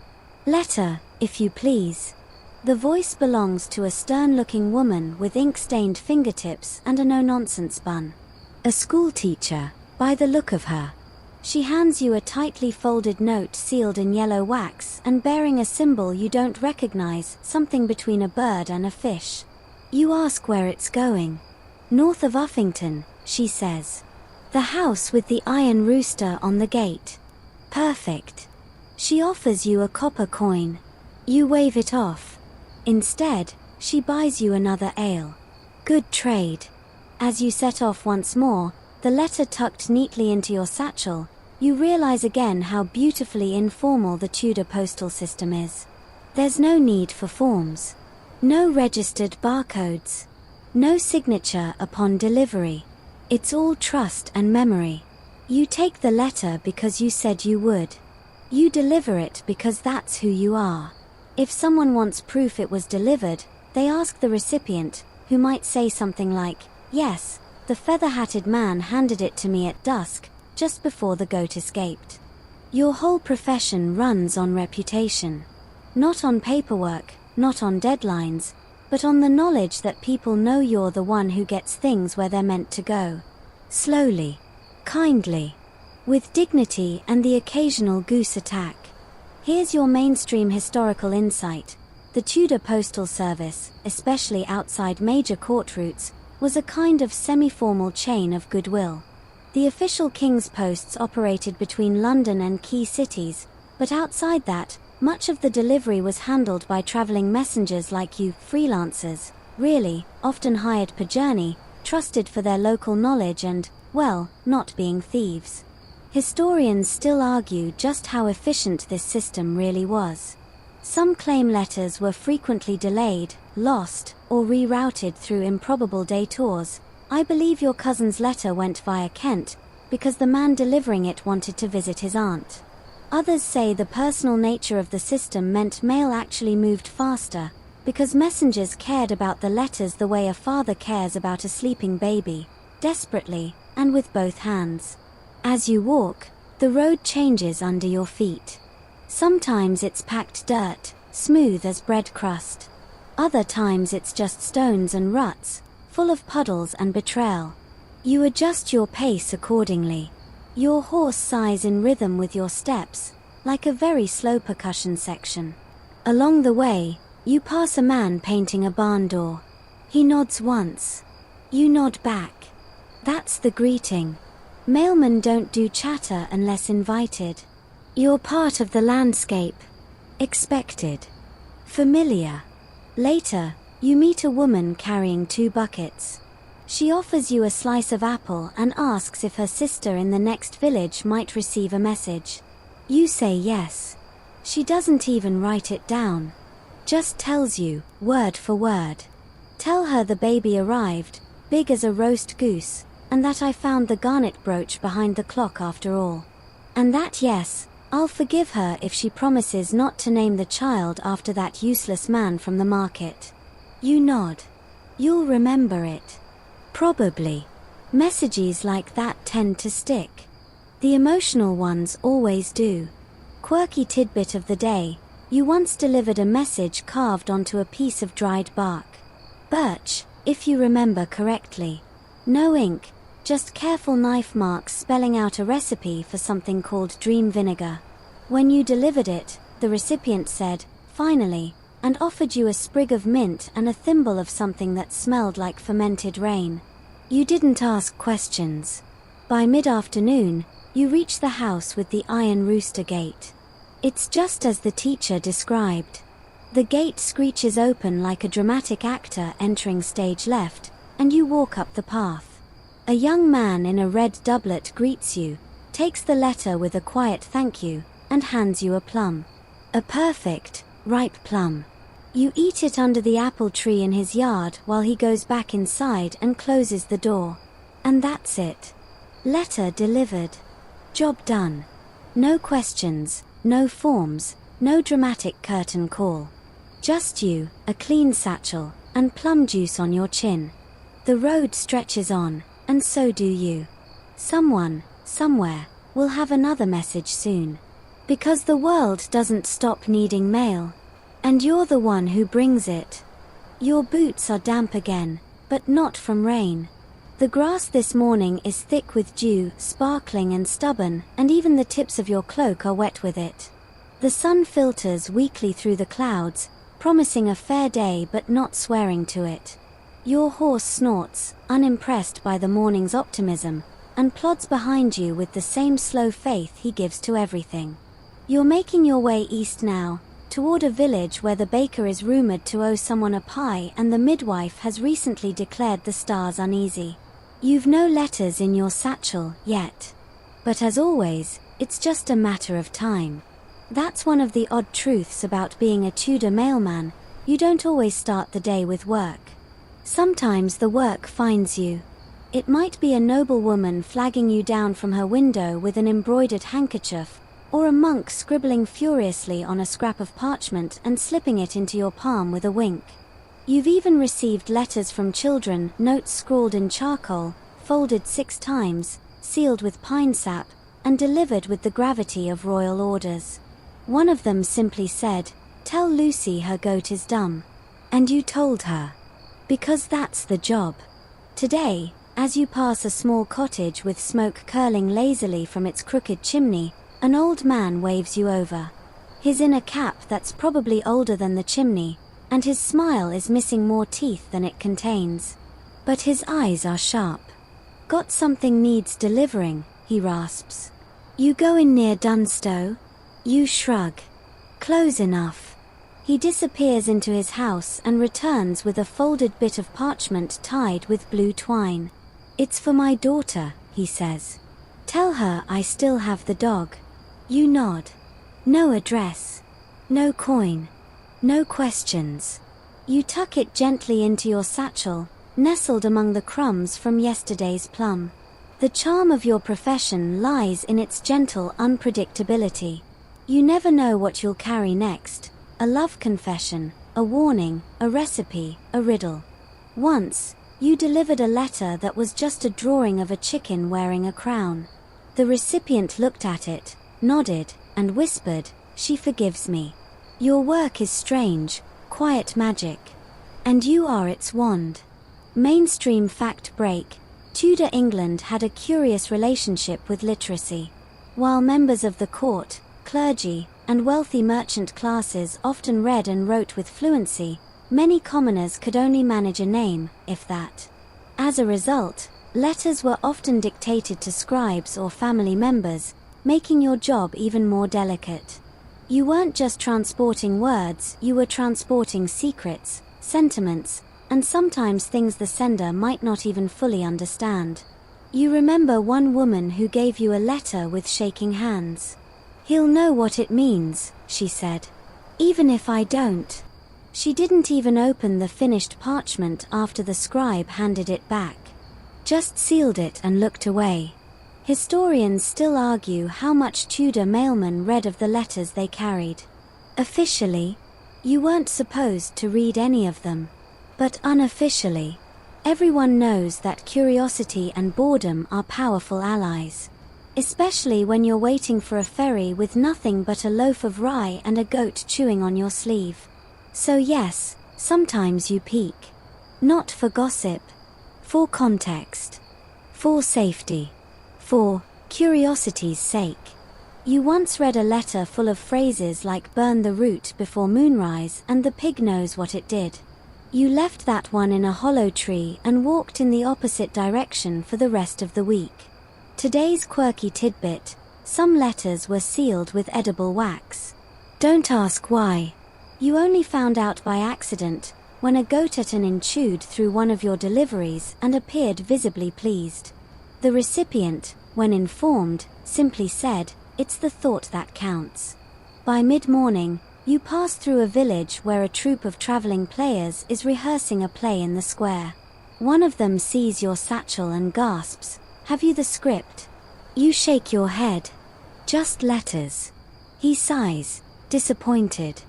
Letter, if you please. The voice belongs to a stern-looking woman with ink-stained fingertips and a no-nonsense bun. A schoolteacher, by the look of her. She hands you a tightly folded note sealed in yellow wax and bearing a symbol you don't recognize, something between a bird and a fish. You ask where it's going. North of Uffington, she says. The house with the iron rooster on the gate. Perfect. She offers you a copper coin. You wave it off. Instead, she buys you another ale. Good trade. As you set off once more, the letter tucked neatly into your satchel, you realize again how beautifully informal the Tudor postal system is. There's no need for forms. No registered barcodes. No signature upon delivery. It's all trust and memory. You take the letter because you said you would. You deliver it because that's who you are. If someone wants proof it was delivered, they ask the recipient, who might say something like, "Yes, the feather-hatted man handed it to me at dusk, just before the goat escaped." Your whole profession runs on reputation. Not on paperwork, not on deadlines, but on the knowledge that people know you're the one who gets things where they're meant to go. Slowly. Kindly. With dignity and the occasional goose attack. Here's your mainstream historical insight. The Tudor postal service, especially outside major court routes, was a kind of semi-formal chain of goodwill. The official King's Posts operated between London and key cities, but outside that, much of the delivery was handled by travelling messengers like you, freelancers, really, often hired per journey, trusted for their local knowledge and, well, not being thieves. Historians still argue just how efficient this system really was. Some claim letters were frequently delayed, lost, or rerouted through improbable detours. I believe your cousin's letter went via Kent, because the man delivering it wanted to visit his aunt. Others say the personal nature of the system meant mail actually moved faster, because messengers cared about the letters the way a father cares about a sleeping baby, desperately, and with both hands. As you walk, the road changes under your feet. Sometimes it's packed dirt, smooth as bread crust. Other times it's just stones and ruts, full of puddles and betrayal. You adjust your pace accordingly. Your horse sighs in rhythm with your steps, like a very slow percussion section. Along the way, you pass a man painting a barn door. He nods once. You nod back. That's the greeting. Mailmen don't do chatter unless invited. You're part of the landscape. Expected. Familiar. Later, you meet a woman carrying 2 buckets. She offers you a slice of apple and asks if her sister in the next village might receive a message. You say yes. She doesn't even write it down. Just tells you, word for word. Tell her the baby arrived, big as a roast goose, and that I found the garnet brooch behind the clock after all. And that yes, I'll forgive her if she promises not to name the child after that useless man from the market. You nod. You'll remember it. Probably. Messages like that tend to stick. The emotional ones always do. Quirky tidbit of the day, you once delivered a message carved onto a piece of dried bark. Birch, if you remember correctly. No ink, just careful knife marks spelling out a recipe for something called dream vinegar. When you delivered it, the recipient said, "Finally, and offered you a sprig of mint and a thimble of something that smelled like fermented rain. You didn't ask questions. By mid-afternoon, you reach the house with the iron rooster gate. It's just as the teacher described. The gate screeches open like a dramatic actor entering stage left, and you walk up the path. A young man in a red doublet greets you, takes the letter with a quiet thank you, and hands you a plum. A perfect, ripe plum. You eat it under the apple tree in his yard while he goes back inside and closes the door. And that's it. Letter delivered. Job done. No questions, no forms, no dramatic curtain call. Just you, a clean satchel, and plum juice on your chin. The road stretches on, and so do you. Someone, somewhere, will have another message soon. Because the world doesn't stop needing mail. And you're the one who brings it. Your boots are damp again, but not from rain. The grass this morning is thick with dew, sparkling and stubborn, and even the tips of your cloak are wet with it. The sun filters weakly through the clouds, promising a fair day but not swearing to it. Your horse snorts, unimpressed by the morning's optimism, and plods behind you with the same slow faith he gives to everything. You're making your way east now, toward a village where the baker is rumored to owe someone a pie and the midwife has recently declared the stars uneasy. You've no letters in your satchel yet. But as always, it's just a matter of time. That's one of the odd truths about being a Tudor mailman. You don't always start the day with work. Sometimes the work finds you. It might be a noble woman flagging you down from her window with an embroidered handkerchief, or a monk scribbling furiously on a scrap of parchment and slipping it into your palm with a wink. You've even received letters from children, notes scrawled in charcoal, folded 6 times, sealed with pine sap, and delivered with the gravity of royal orders. One of them simply said, "Tell Lucy her goat is dumb." And you told her. Because that's the job. Today, as you pass a small cottage with smoke curling lazily from its crooked chimney, an old man waves you over. He's in a cap that's probably older than the chimney, and his smile is missing more teeth than it contains. But his eyes are sharp. "Got something needs delivering," he rasps. "You going near Dunstow?" You shrug. "Close enough." He disappears into his house and returns with a folded bit of parchment tied with blue twine. "It's for my daughter," he says. "Tell her I still have the dog." You nod. No address. No coin. No questions. You tuck it gently into your satchel, nestled among the crumbs from yesterday's plum. The charm of your profession lies in its gentle unpredictability. You never know what you'll carry next. A love confession, a warning, a recipe, a riddle. Once, you delivered a letter that was just a drawing of a chicken wearing a crown. The recipient looked at it, nodded, and whispered, "She forgives me." Your work is strange, quiet magic. And you are its wand. Mainstream fact break: Tudor England had a curious relationship with literacy. While members of the court, clergy, and wealthy merchant classes often read and wrote with fluency, many commoners could only manage a name, if that. As a result, letters were often dictated to scribes or family members, making your job even more delicate. You weren't just transporting words, you were transporting secrets, sentiments, and sometimes things the sender might not even fully understand. You remember one woman who gave you a letter with shaking hands. "He'll know what it means," she said. "Even if I don't." She didn't even open the finished parchment after the scribe handed it back. Just sealed it and looked away. Historians still argue how much Tudor mailmen read of the letters they carried. Officially, you weren't supposed to read any of them. But unofficially, everyone knows that curiosity and boredom are powerful allies. Especially when you're waiting for a ferry with nothing but a loaf of rye and a goat chewing on your sleeve. So yes, sometimes you peek. Not for gossip. For context. For safety. For curiosity's sake. You once read a letter full of phrases like burn the root before moonrise and the pig knows what it did. You left that one in a hollow tree and walked in the opposite direction for the rest of the week. Today's quirky tidbit: some letters were sealed with edible wax. Don't ask why. You only found out by accident, when a goat ate an inn chewed through one of your deliveries and appeared visibly pleased. The recipient, when informed, simply said, "It's the thought that counts." By mid-morning, you pass through a village where a troupe of traveling players is rehearsing a play in the square. One of them sees your satchel and gasps, "Have you the script?" You shake your head. "Just letters." He sighs, disappointed.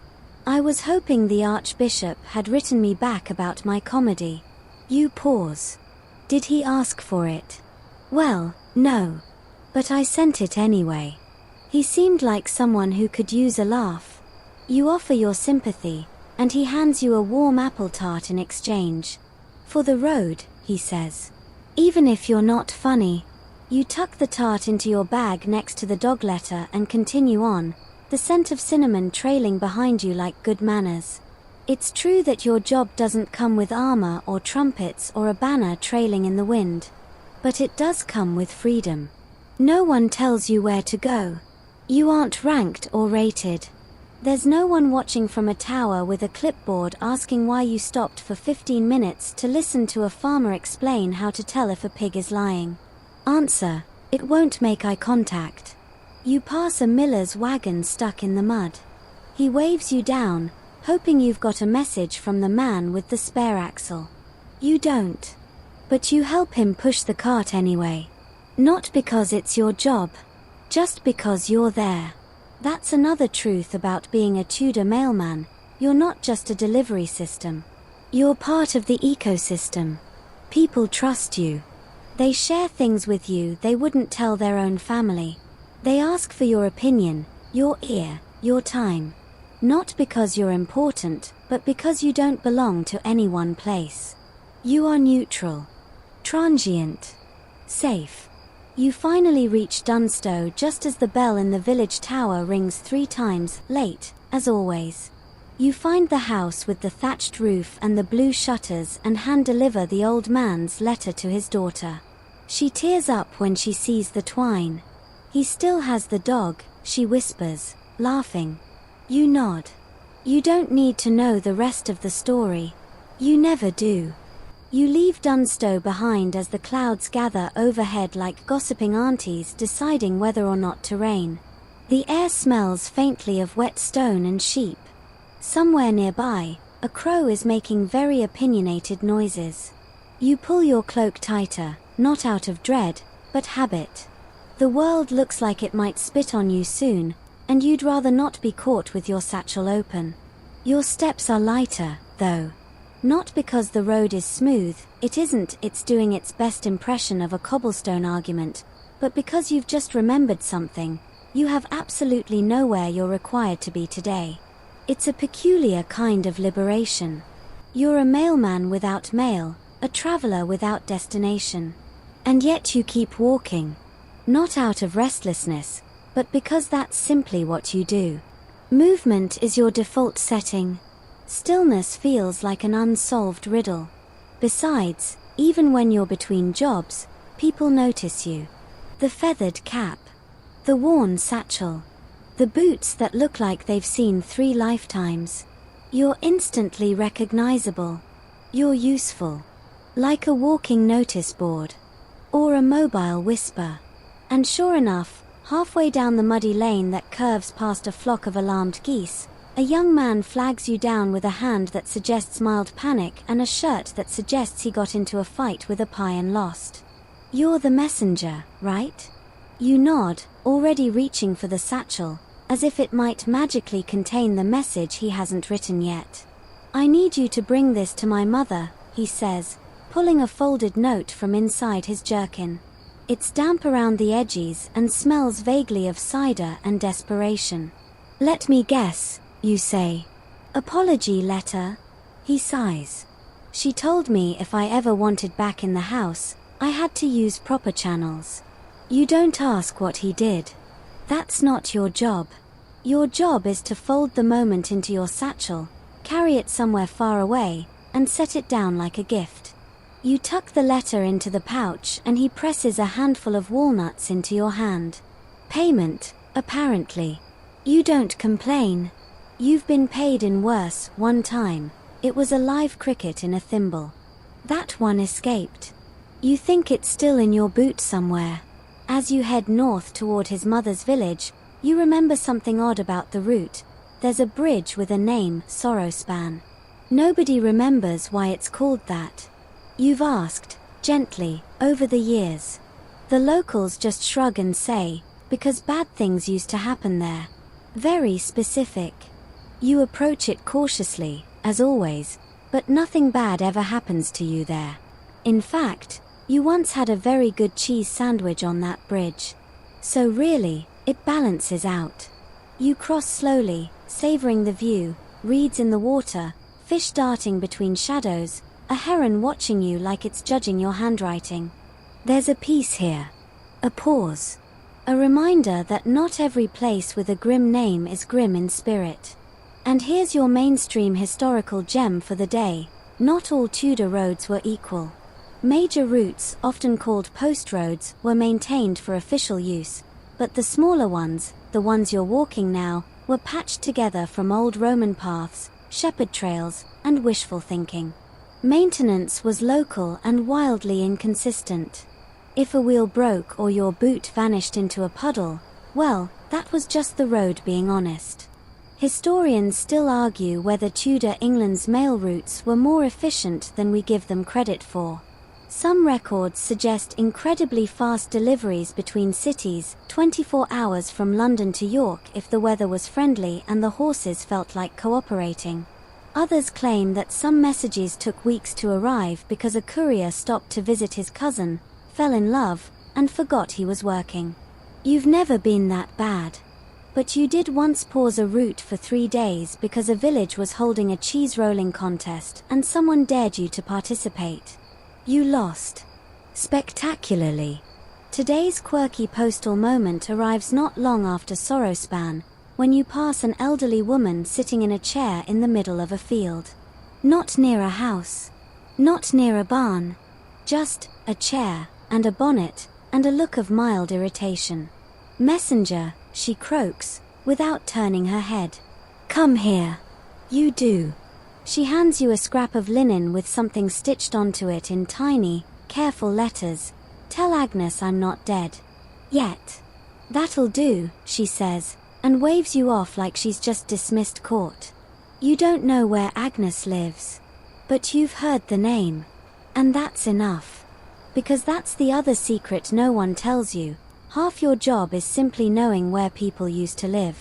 "I was hoping the Archbishop had written me back about my comedy." You pause. "Did he ask for it?" "Well, no. But I sent it anyway. He seemed like someone who could use a laugh." You offer your sympathy, and he hands you a warm apple tart in exchange. "For the road," he says. "Even if you're not funny." You tuck the tart into your bag next to the dog letter and continue on, the scent of cinnamon trailing behind you like good manners. It's true that your job doesn't come with armor or trumpets or a banner trailing in the wind. But it does come with freedom. No one tells you where to go. You aren't ranked or rated. There's no one watching from a tower with a clipboard asking why you stopped for 15 minutes to listen to a farmer explain how to tell if a pig is lying. Answer: it won't make eye contact. You pass a miller's wagon stuck in the mud. He waves you down, hoping you've got a message from the man with the spare axle. You don't. But you help him push the cart anyway. Not because it's your job. Just because you're there. That's another truth about being a Tudor mailman. You're not just a delivery system. You're part of the ecosystem. People trust you. They share things with you they wouldn't tell their own family. They ask for your opinion, your ear, your time. Not because you're important, but because you don't belong to any one place. You are neutral. Transient. Safe. You finally reach Dunstow just as the bell in the village tower rings 3 times, late, as always. You find the house with the thatched roof and the blue shutters and hand-deliver the old man's letter to his daughter. She tears up when she sees the twine. "He still has the dog," she whispers, laughing. You nod. You don't need to know the rest of the story. You never do. You leave Dunstow behind as the clouds gather overhead like gossiping aunties deciding whether or not to rain. The air smells faintly of wet stone and sheep. Somewhere nearby, a crow is making very opinionated noises. You pull your cloak tighter, not out of dread, but habit. The world looks like it might spit on you soon, and you'd rather not be caught with your satchel open. Your steps are lighter, though. Not because the road is smooth, it isn't, it's doing its best impression of a cobblestone argument, but because you've just remembered something. You have absolutely nowhere you're required to be today. It's a peculiar kind of liberation. You're a mailman without mail, a traveler without destination. And yet you keep walking. Not out of restlessness, but because that's simply what you do. Movement is your default setting. Stillness feels like an unsolved riddle. Besides, even when you're between jobs, people notice you. The feathered cap. The worn satchel. The boots that look like they've seen 3 lifetimes. You're instantly recognizable. You're useful. Like a walking notice board. Or a mobile whisper. And sure enough, halfway down the muddy lane that curves past a flock of alarmed geese, a young man flags you down with a hand that suggests mild panic and a shirt that suggests he got into a fight with a pie and lost. You're the messenger, right? You nod, already reaching for the satchel, as if it might magically contain the message he hasn't written yet. "I need you to bring this to my mother," he says, pulling a folded note from inside his jerkin. It's damp around the edges and smells vaguely of cider and desperation. "Let me guess," you say. "Apology letter?" He sighs. "She told me if I ever wanted back in the house, I had to use proper channels." You don't ask what he did. That's not your job. Your job is to fold the moment into your satchel, carry it somewhere far away, and set it down like a gift. You tuck the letter into the pouch and he presses a handful of walnuts into your hand. Payment, apparently. You don't complain. You've been paid in worse, one time. It was a live cricket in a thimble. That one escaped. You think it's still in your boot somewhere. As you head north toward his mother's village, you remember something odd about the route. There's a bridge with a name, Sorrowspan. Nobody remembers why it's called that. You've asked, gently, over the years. The locals just shrug and say, because bad things used to happen there. Very specific. You approach it cautiously, as always, but nothing bad ever happens to you there. In fact, you once had a very good cheese sandwich on that bridge. So really, it balances out. You cross slowly, savoring the view, reeds in the water, fish darting between shadows, a heron watching you like it's judging your handwriting. There's a peace here. A pause. A reminder that not every place with a grim name is grim in spirit. And here's your mainstream historical gem for the day. Not all Tudor roads were equal. Major routes, often called post roads, were maintained for official use, but the smaller ones, the ones you're walking now, were patched together from old Roman paths, shepherd trails, and wishful thinking. Maintenance was local and wildly inconsistent. If a wheel broke or your boot vanished into a puddle, well, that was just the road being honest. Historians still argue whether Tudor England's mail routes were more efficient than we give them credit for. Some records suggest incredibly fast deliveries between cities, 24 hours from London to York if the weather was friendly and the horses felt like cooperating. Others claim that some messages took weeks to arrive because a courier stopped to visit his cousin, fell in love, and forgot he was working. You've never been that bad. But you did once pause a route for 3 days because a village was holding a cheese rolling contest and someone dared you to participate. You lost. Spectacularly. Today's quirky postal moment arrives not long after Sorrowspan, when you pass an elderly woman sitting in a chair in the middle of a field. Not near a house. Not near a barn. Just a chair, and a bonnet, and a look of mild irritation. Messenger, she croaks, without turning her head. Come here. You do. She hands you a scrap of linen with something stitched onto it in tiny, careful letters. Tell Agnes I'm not dead. Yet. That'll do, she says, and waves you off like she's just dismissed court. You don't know where Agnes lives. But you've heard the name. And that's enough. Because that's the other secret no one tells you. Half your job is simply knowing where people used to live.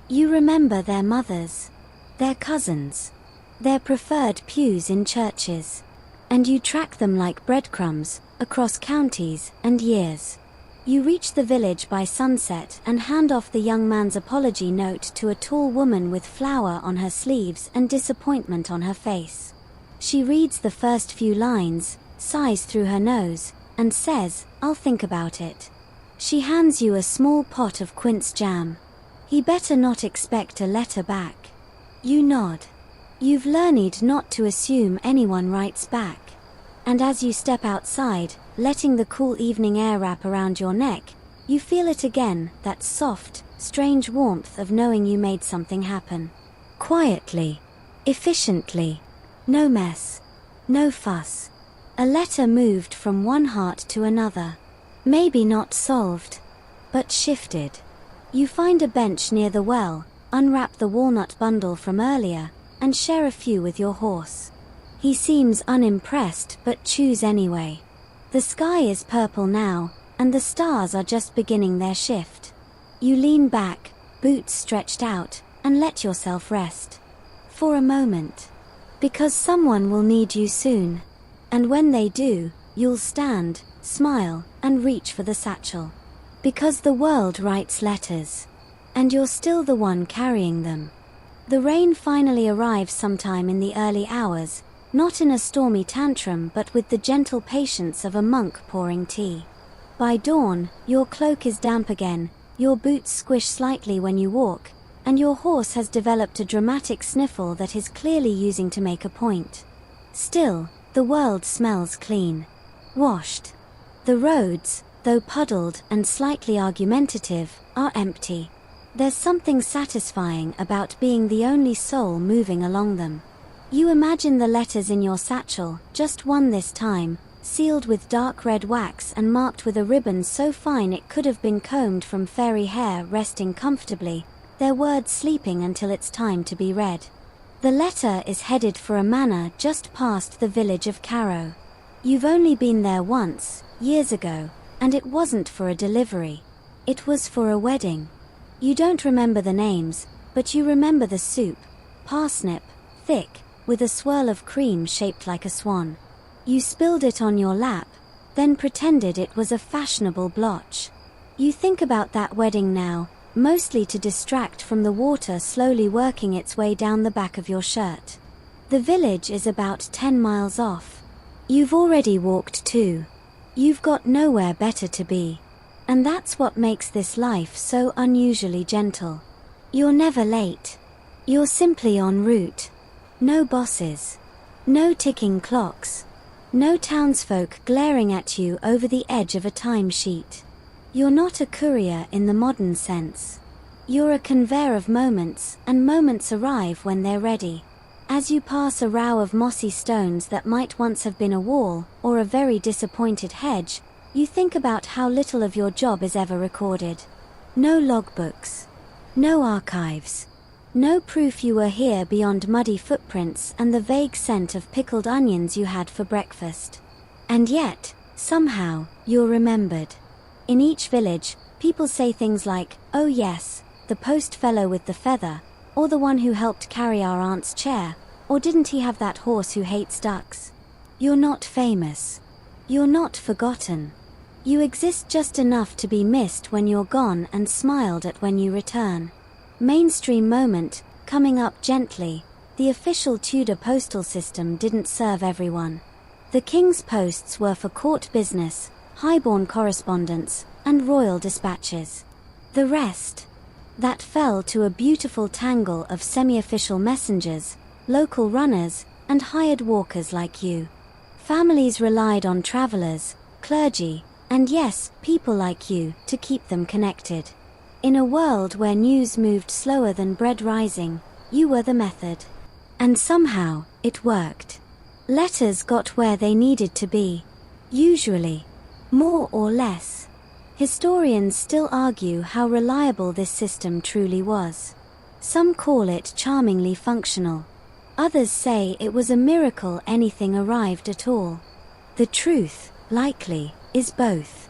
You remember their mothers, their cousins, their preferred pews in churches. And you track them like breadcrumbs, across counties and years. You reach the village by sunset and hand off the young man's apology note to a tall woman with flour on her sleeves and disappointment on her face. She reads the first few lines, sighs through her nose, and says, I'll think about it. She hands you a small pot of quince jam. He better not expect a letter back. You nod. You've learned not to assume anyone writes back. And as you step outside, letting the cool evening air wrap around your neck, you feel it again, that soft, strange warmth of knowing you made something happen. Quietly. Efficiently. No mess. No fuss. A letter moved from one heart to another. Maybe not solved, but shifted. You find a bench near the well, unwrap the walnut bundle from earlier, and share a few with your horse. He seems unimpressed but chews anyway. The sky is purple now, and the stars are just beginning their shift. You lean back, boots stretched out, and let yourself rest. For a moment. Because someone will need you soon. And when they do, you'll stand, smile, and reach for the satchel. Because the world writes letters. And you're still the one carrying them. The rain finally arrives sometime in the early hours, not in a stormy tantrum but with the gentle patience of a monk pouring tea. By dawn, your cloak is damp again, Your boots squish slightly when you walk, and your horse has developed a dramatic sniffle that is clearly using to make a point. Still, the world smells clean. Washed. The roads, though puddled and slightly argumentative, are empty. There's something satisfying about being the only soul moving along them. You imagine the letters in your satchel, just one this time, sealed with dark red wax and marked with a ribbon so fine it could have been combed from fairy hair, resting comfortably, their words sleeping until it's time to be read. The letter is headed for a manor just past the village of Carrow. You've only been there once, years ago, and it wasn't for a delivery. It was for a wedding. You don't remember the names, but you remember the soup, parsnip, thick, with a swirl of cream shaped like a swan. You spilled it on your lap, then pretended it was a fashionable blotch. You think about that wedding now, mostly to distract from the water slowly working its way down the back of your shirt. The village is about 10 miles off. You've already walked 2. You've got nowhere better to be. And that's what makes this life so unusually gentle. You're never late. You're simply en route. No bosses. No ticking clocks. No townsfolk glaring at you over the edge of a timesheet. You're not a courier in the modern sense. You're a conveyor of moments, and moments arrive when they're ready. As you pass a row of mossy stones that might once have been a wall, or a very disappointed hedge, you think about how little of your job is ever recorded. No logbooks. No archives. No proof you were here beyond muddy footprints and the vague scent of pickled onions you had for breakfast. And yet, somehow, you're remembered. In each village, people say things like, "Oh yes, the post fellow with the feather," or "the one who helped carry our aunt's chair," or "Didn't he have that horse who hates ducks?" You're not famous. You're not forgotten. You exist just enough to be missed when you're gone and smiled at when you return. Mainstream moment, coming up gently, the official Tudor postal system didn't serve everyone. The king's posts were for court business, highborn correspondence, and royal dispatches. The rest, that fell to a beautiful tangle of semi-official messengers, local runners, and hired walkers like you. Families relied on travelers, clergy, and yes, people like you, to keep them connected. In a world where news moved slower than bread rising, you were the method. And somehow, it worked. Letters got where they needed to be. Usually. More or less. Historians still argue how reliable this system truly was. Some call it charmingly functional. Others say it was a miracle anything arrived at all. The truth, likely, is both.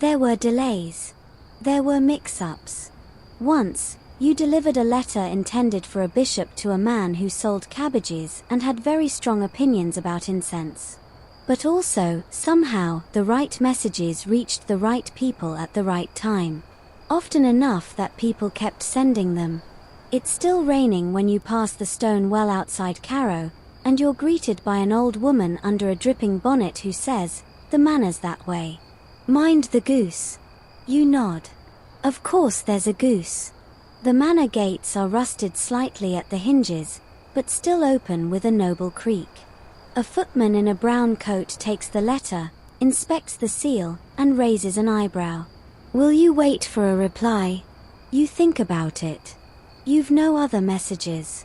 There were delays. There were mix-ups. Once, you delivered a letter intended for a bishop to a man who sold cabbages and had very strong opinions about incense. But also, somehow, the right messages reached the right people at the right time. Often enough that people kept sending them. It's still raining when you pass the stone well outside Carrow, and you're greeted by an old woman under a dripping bonnet who says, "The manor's that way. Mind the goose." You nod. Of course there's a goose. The manor gates are rusted slightly at the hinges, but still open with a noble creak. A footman in a brown coat takes the letter, inspects the seal, and raises an eyebrow. Will you wait for a reply? You think about it. You've no other messages.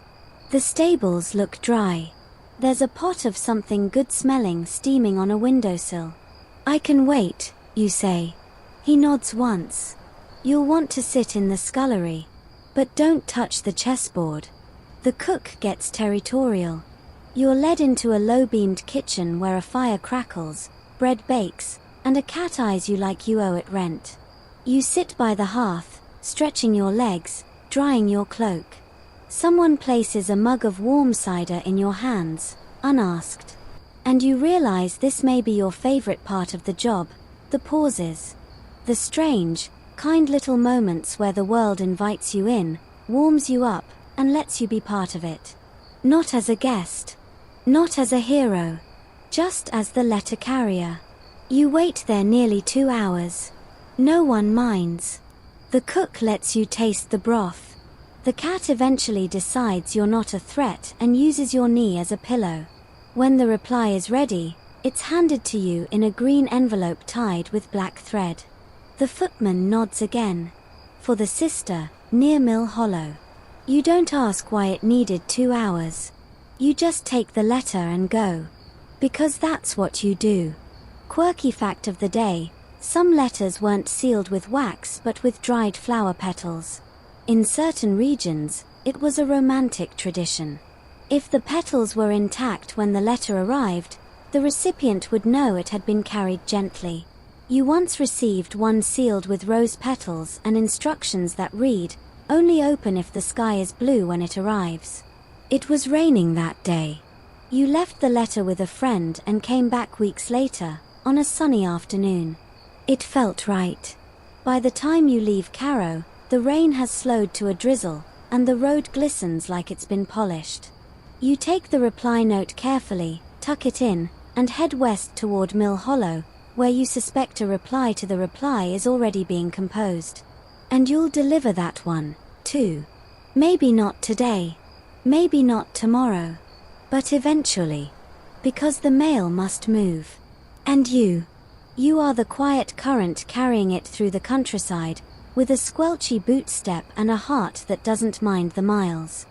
The stables look dry. There's a pot of something good-smelling steaming on a windowsill. "I can wait," you say. He nods once. You'll want to sit in the scullery. But don't touch the chessboard. The cook gets territorial. You're led into a low-beamed kitchen where a fire crackles, bread bakes, and a cat eyes you like you owe it rent. You sit by the hearth, stretching your legs, drying your cloak. Someone places a mug of warm cider in your hands, unasked. And you realize this may be your favorite part of the job, the pauses. The strange, kind little moments where the world invites you in, warms you up, and lets you be part of it. Not as a guest. Not as a hero. Just as the letter carrier. You wait there nearly 2 hours. No one minds. The cook lets you taste the broth. The cat eventually decides you're not a threat and uses your knee as a pillow. When the reply is ready, it's handed to you in a green envelope tied with black thread. The footman nods again. For the sister, near Mill Hollow. You don't ask why it needed 2 hours. You just take the letter and go. Because that's what you do. Quirky fact of the day, some letters weren't sealed with wax but with dried flower petals. In certain regions, it was a romantic tradition. If the petals were intact when the letter arrived, the recipient would know it had been carried gently. You once received one sealed with rose petals and instructions that read, "Only open if the sky is blue when it arrives." It was raining that day. You left the letter with a friend and came back weeks later, on a sunny afternoon. It felt right. By the time you leave Caro, the rain has slowed to a drizzle, and the road glistens like it's been polished. You take the reply note carefully, tuck it in, and head west toward Mill Hollow, where you suspect a reply to the reply is already being composed. And you'll deliver that one, too. Maybe not today. Maybe not tomorrow. But eventually. Because the mail must move. And you are the quiet current carrying it through the countryside, with a squelchy boot step and a heart that doesn't mind the miles.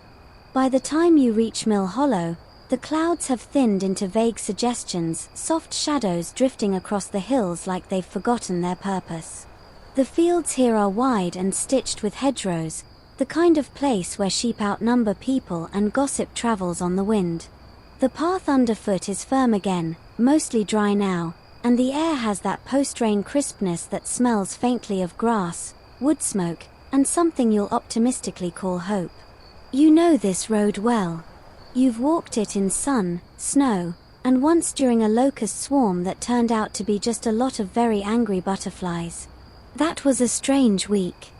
By the time you reach Mill Hollow, the clouds have thinned into vague suggestions, soft shadows drifting across the hills like they've forgotten their purpose. The fields here are wide and stitched with hedgerows, the kind of place where sheep outnumber people and gossip travels on the wind. The path underfoot is firm again, mostly dry now, and the air has that post-rain crispness that smells faintly of grass, wood smoke, and something you'll optimistically call hope. You know this road well. You've walked it in sun, snow, and once during a locust swarm that turned out to be just a lot of very angry butterflies. That was a strange week.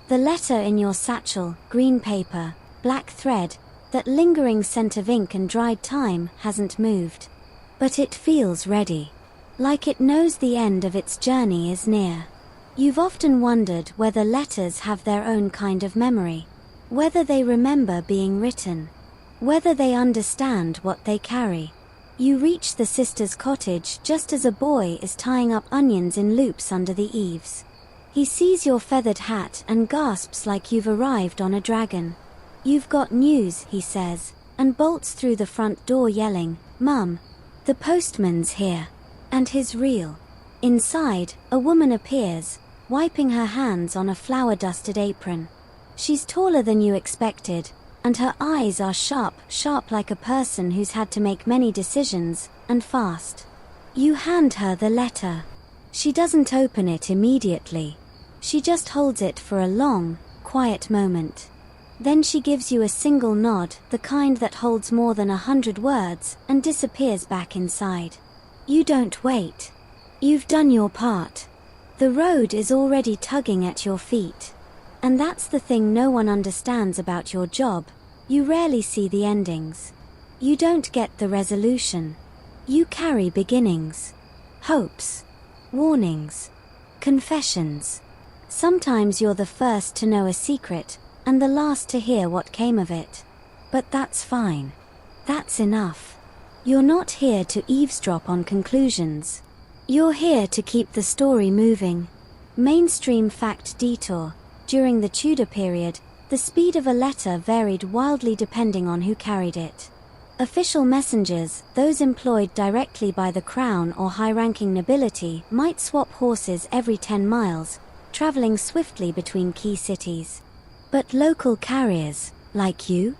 The letter in your satchel, green paper, black thread, that lingering scent of ink and dried thyme hasn't moved. But it feels ready. Like it knows the end of its journey is near. You've often wondered whether letters have their own kind of memory. Whether they remember being written. Whether they understand what they carry. You reach the sister's cottage just as a boy is tying up onions in loops under the eaves. He sees your feathered hat and gasps like you've arrived on a dragon. "You've got news," he says, and bolts through the front door yelling, "Mum, the postman's here." And he's real. Inside, a woman appears, wiping her hands on a flour-dusted apron. She's taller than you expected, and her eyes are sharp like a person who's had to make many decisions, and fast. You hand her the letter. She doesn't open it immediately. She just holds it for a long, quiet moment. Then she gives you a single nod, the kind that holds more than 100 words, and disappears back inside. You don't wait. You've done your part. The road is already tugging at your feet. And that's the thing no one understands about your job. You rarely see the endings. You don't get the resolution. You carry beginnings. Hopes. Warnings. Confessions. Sometimes you're the first to know a secret, and the last to hear what came of it. But that's fine. That's enough. You're not here to eavesdrop on conclusions. You're here to keep the story moving. Mainstream fact detour. During the Tudor period, the speed of a letter varied wildly depending on who carried it. Official messengers, those employed directly by the crown or high-ranking nobility, might swap horses every 10 miles, traveling swiftly between key cities. But local carriers, like you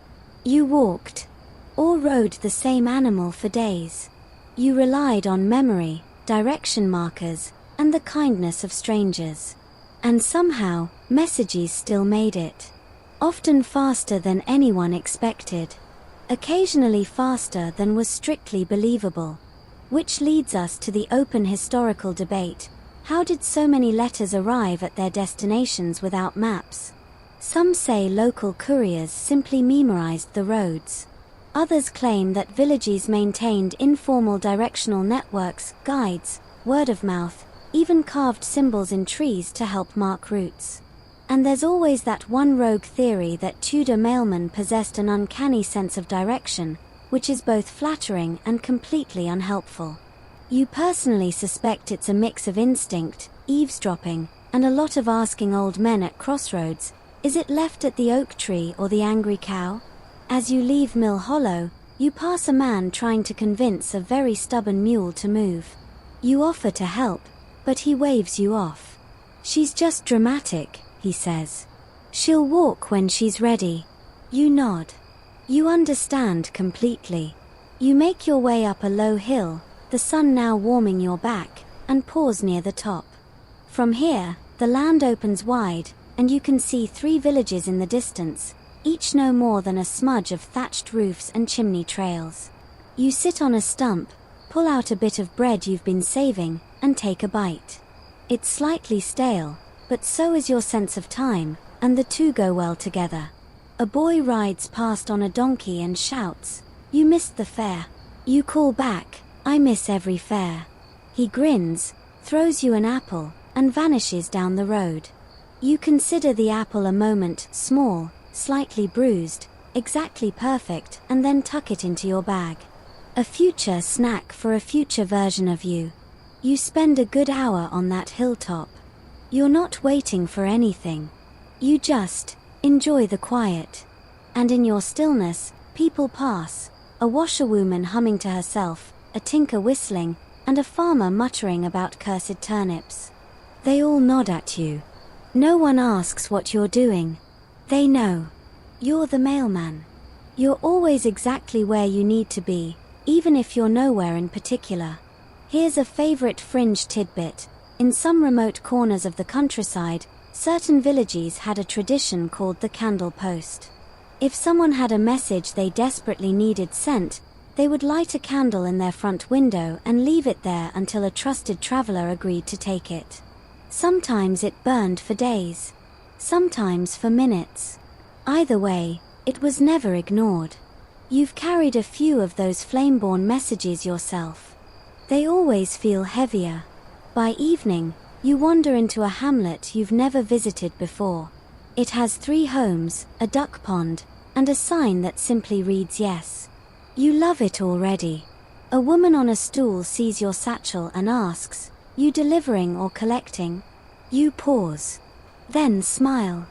walked. Or rode the same animal for days. You relied on memory, direction markers, and the kindness of strangers. And somehow, messages still made it. Often faster than anyone expected. Occasionally faster than was strictly believable. Which leads us to the open historical debate. How did so many letters arrive at their destinations without maps? Some say local couriers simply memorized the roads. Others claim that villages maintained informal directional networks, guides, word of mouth, even carved symbols in trees to help mark routes. And there's always that one rogue theory that Tudor Mailmen possessed an uncanny sense of direction, which is both flattering and completely unhelpful. You personally suspect it's a mix of instinct, eavesdropping, and a lot of asking old men at crossroads, is it left at the oak tree or the angry cow? As you leave Mill Hollow, you pass a man trying to convince a very stubborn mule to move. You offer to help, but he waves you off. "She's just dramatic," he says. "She'll walk when she's ready." You nod. You understand completely. You make your way up a low hill, the sun now warming your back, and pause near the top. From here, the land opens wide, and you can see 3 villages in the distance, each no more than a smudge of thatched roofs and chimney trails. You sit on a stump, pull out a bit of bread you've been saving, and take a bite. It's slightly stale, but so is your sense of time, and the two go well together. A boy rides past on a donkey and shouts, "You missed the fare." You call back, "I miss every fare." He grins, throws you an apple, and vanishes down the road. You consider the apple a moment, small, slightly bruised, exactly perfect, and then tuck it into your bag. A future snack for a future version of you. You spend a good hour on that hilltop. You're not waiting for anything. You just enjoy the quiet. And in your stillness, people pass, a washerwoman humming to herself, a tinker whistling, and a farmer muttering about cursed turnips. They all nod at you. No one asks what you're doing. They know. You're the mailman. You're always exactly where you need to be, even if you're nowhere in particular. Here's a favorite fringe tidbit. In some remote corners of the countryside, certain villages had a tradition called the candle post. If someone had a message they desperately needed sent, they would light a candle in their front window and leave it there until a trusted traveler agreed to take it. Sometimes it burned for days, sometimes for minutes. Either way, it was never ignored. You've carried a few of those flame-born messages yourself. They always feel heavier. By evening, you wander into a hamlet you've never visited before. It has 3 homes, a duck pond, and a sign that simply reads yes. You love it already. A woman on a stool sees your satchel and asks, "You delivering or collecting?" You pause. Then smile.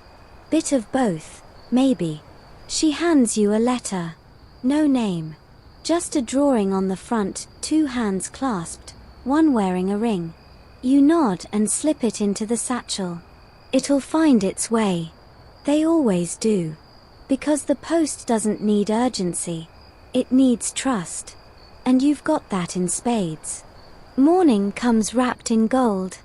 Bit of both, maybe. She hands you a letter. No name. Just a drawing on the front, 2 hands clasped, one wearing a ring. You nod and slip it into the satchel. It'll find its way. They always do. Because the post doesn't need urgency. It needs trust. And you've got that in spades. Morning comes wrapped in gold.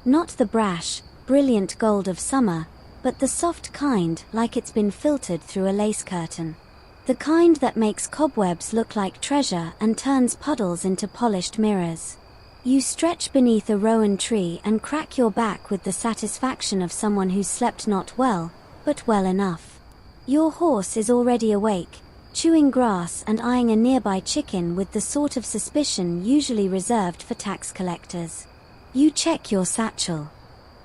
Not the brash, brilliant gold of summer, but the soft kind like it's been filtered through a lace curtain. The kind that makes cobwebs look like treasure and turns puddles into polished mirrors. You stretch beneath a rowan tree and crack your back with the satisfaction of someone who's slept not well, but well enough. Your horse is already awake, chewing grass and eyeing a nearby chicken with the sort of suspicion usually reserved for tax collectors. You check your satchel.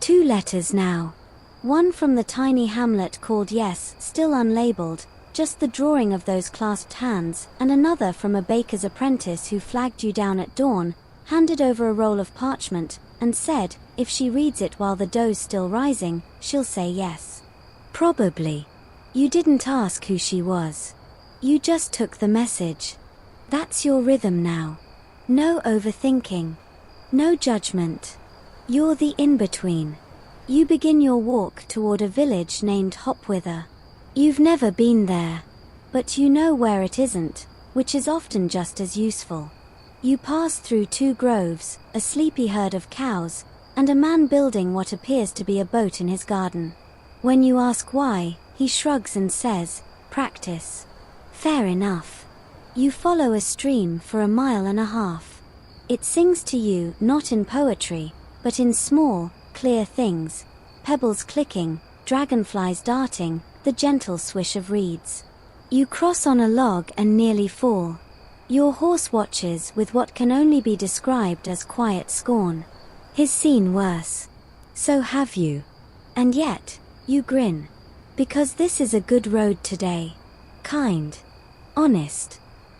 2 letters now. One from the tiny hamlet called Yes, still unlabeled, just the drawing of those clasped hands, and another from a baker's apprentice who flagged you down at dawn, handed over a roll of parchment, and said, if she reads it while the dough's still rising, she'll say yes. Probably. You didn't ask who she was. You just took the message. That's your rhythm now. No overthinking. No judgment. You're the in-between. You begin your walk toward a village named Hopwither. You've never been there, but you know where it isn't, which is often just as useful. You pass through 2 groves, a sleepy herd of cows, and a man building what appears to be a boat in his garden. When you ask why, he shrugs and says, "Practice." Fair enough. You follow a stream for 1.5 miles. It sings to you not in poetry, but in small, clear things, pebbles clicking, dragonflies darting, the gentle swish of reeds. You cross on a log and nearly fall. Your horse watches with what can only be described as quiet scorn. He's seen worse. So have you. And yet, You grin. Because this is a good road today. Kind. Honest.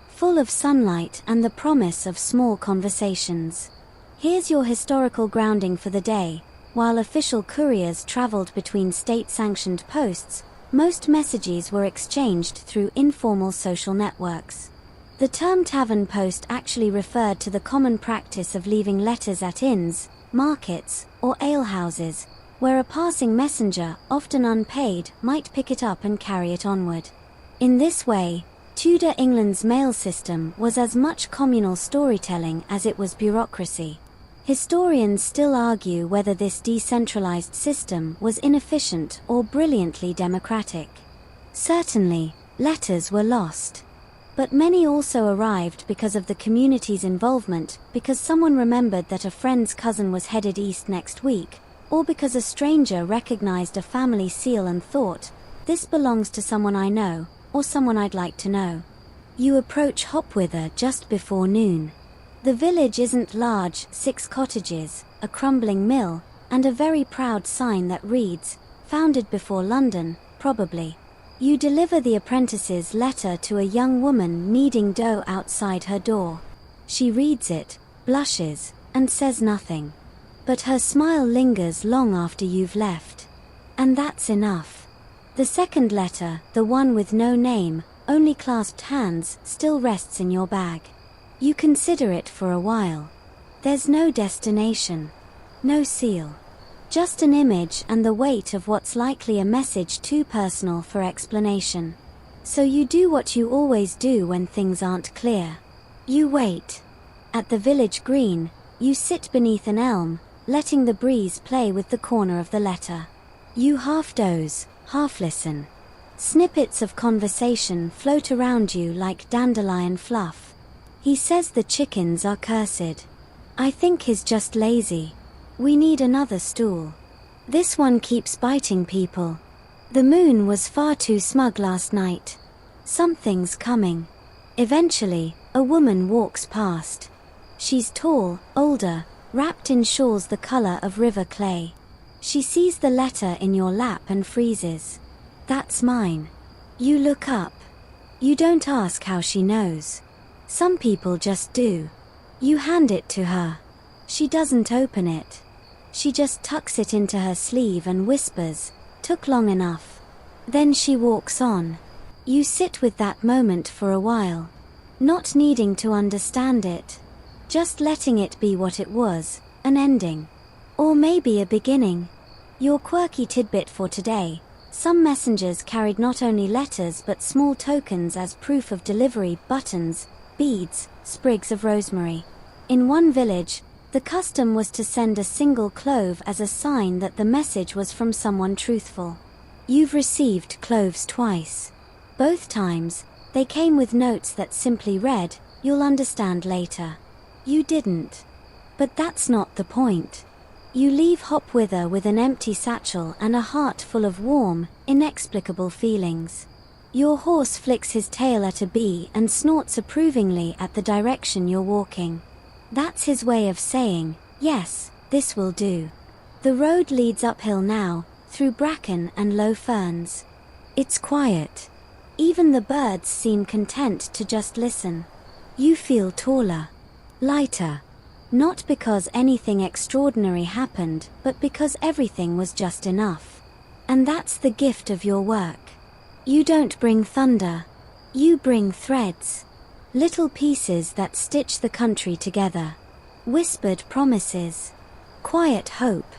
Full of sunlight and the promise of small conversations. Here's your historical grounding for the day. While official couriers traveled between state-sanctioned posts, most messages were exchanged through informal social networks. The term tavern post actually referred to the common practice of leaving letters at inns, markets, or alehouses, where a passing messenger, often unpaid, might pick it up and carry it onward. In this way, Tudor England's mail system was as much communal storytelling as it was bureaucracy. Historians still argue whether this decentralized system was inefficient or brilliantly democratic. Certainly, letters were lost. But many also arrived because of the community's involvement, because someone remembered that a friend's cousin was headed east next week, or because a stranger recognized a family seal and thought, "This belongs to someone I know, or someone I'd like to know." You approach Hopwither just before noon. The village isn't large, 6 cottages, a crumbling mill, and a very proud sign that reads, "Founded before London, probably." You deliver the apprentice's letter to a young woman kneading dough outside her door. She reads it, blushes, and says nothing. But her smile lingers long after you've left. And that's enough. The second letter, the one with no name, only clasped hands, still rests in your bag. You consider it for a while. There's no destination. No seal. Just an image and the weight of what's likely a message too personal for explanation. So you do what you always do when things aren't clear. You wait. At the village green, you sit beneath an elm, letting the breeze play with the corner of the letter. You half doze, half listen. Snippets of conversation float around you like dandelion fluff. He says the chickens are cursed. I think he's just lazy. We need another stool. This one keeps biting people. The moon was far too smug last night. Something's coming. Eventually, a woman walks past. She's tall, older, wrapped in shawls the color of river clay. She sees the letter in your lap and freezes. That's mine. You look up. You don't ask how she knows. Some people just do. You hand it to her. She doesn't open it. She just tucks it into her sleeve and whispers, "Took long enough." Then she walks on. You sit with that moment for a while. Not needing to understand it. Just letting it be what it was, an ending. Or maybe a beginning. Your quirky tidbit for today. Some messengers carried not only letters but small tokens as proof of delivery: buttons, beads, sprigs of rosemary. In one village, the custom was to send a single clove as a sign that the message was from someone truthful. You've received cloves twice. Both times, they came with notes that simply read, "You'll understand later." You didn't. But that's not the point. You leave Hopwither with an empty satchel and a heart full of warm, inexplicable feelings. Your horse flicks his tail at a bee and snorts approvingly at the direction you're walking. That's his way of saying, "Yes, this will do." The road leads uphill now, through bracken and low ferns. It's quiet. Even the birds seem content to just listen. You feel taller. Lighter. Not because anything extraordinary happened, but because everything was just enough. And that's the gift of your work. You don't bring thunder. You bring threads. Little pieces that stitch the country together. Whispered promises. Quiet hope.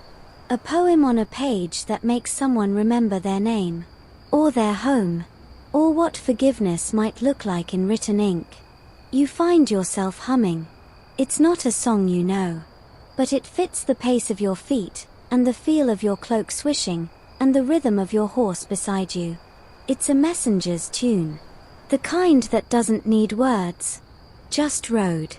A poem on a page that makes someone remember their name. Or their home. Or what forgiveness might look like in written ink. You find yourself humming. It's not a song you know. But it fits the pace of your feet, and the feel of your cloak swishing, and the rhythm of your horse beside you. It's a messenger's tune. The kind that doesn't need words. Just road.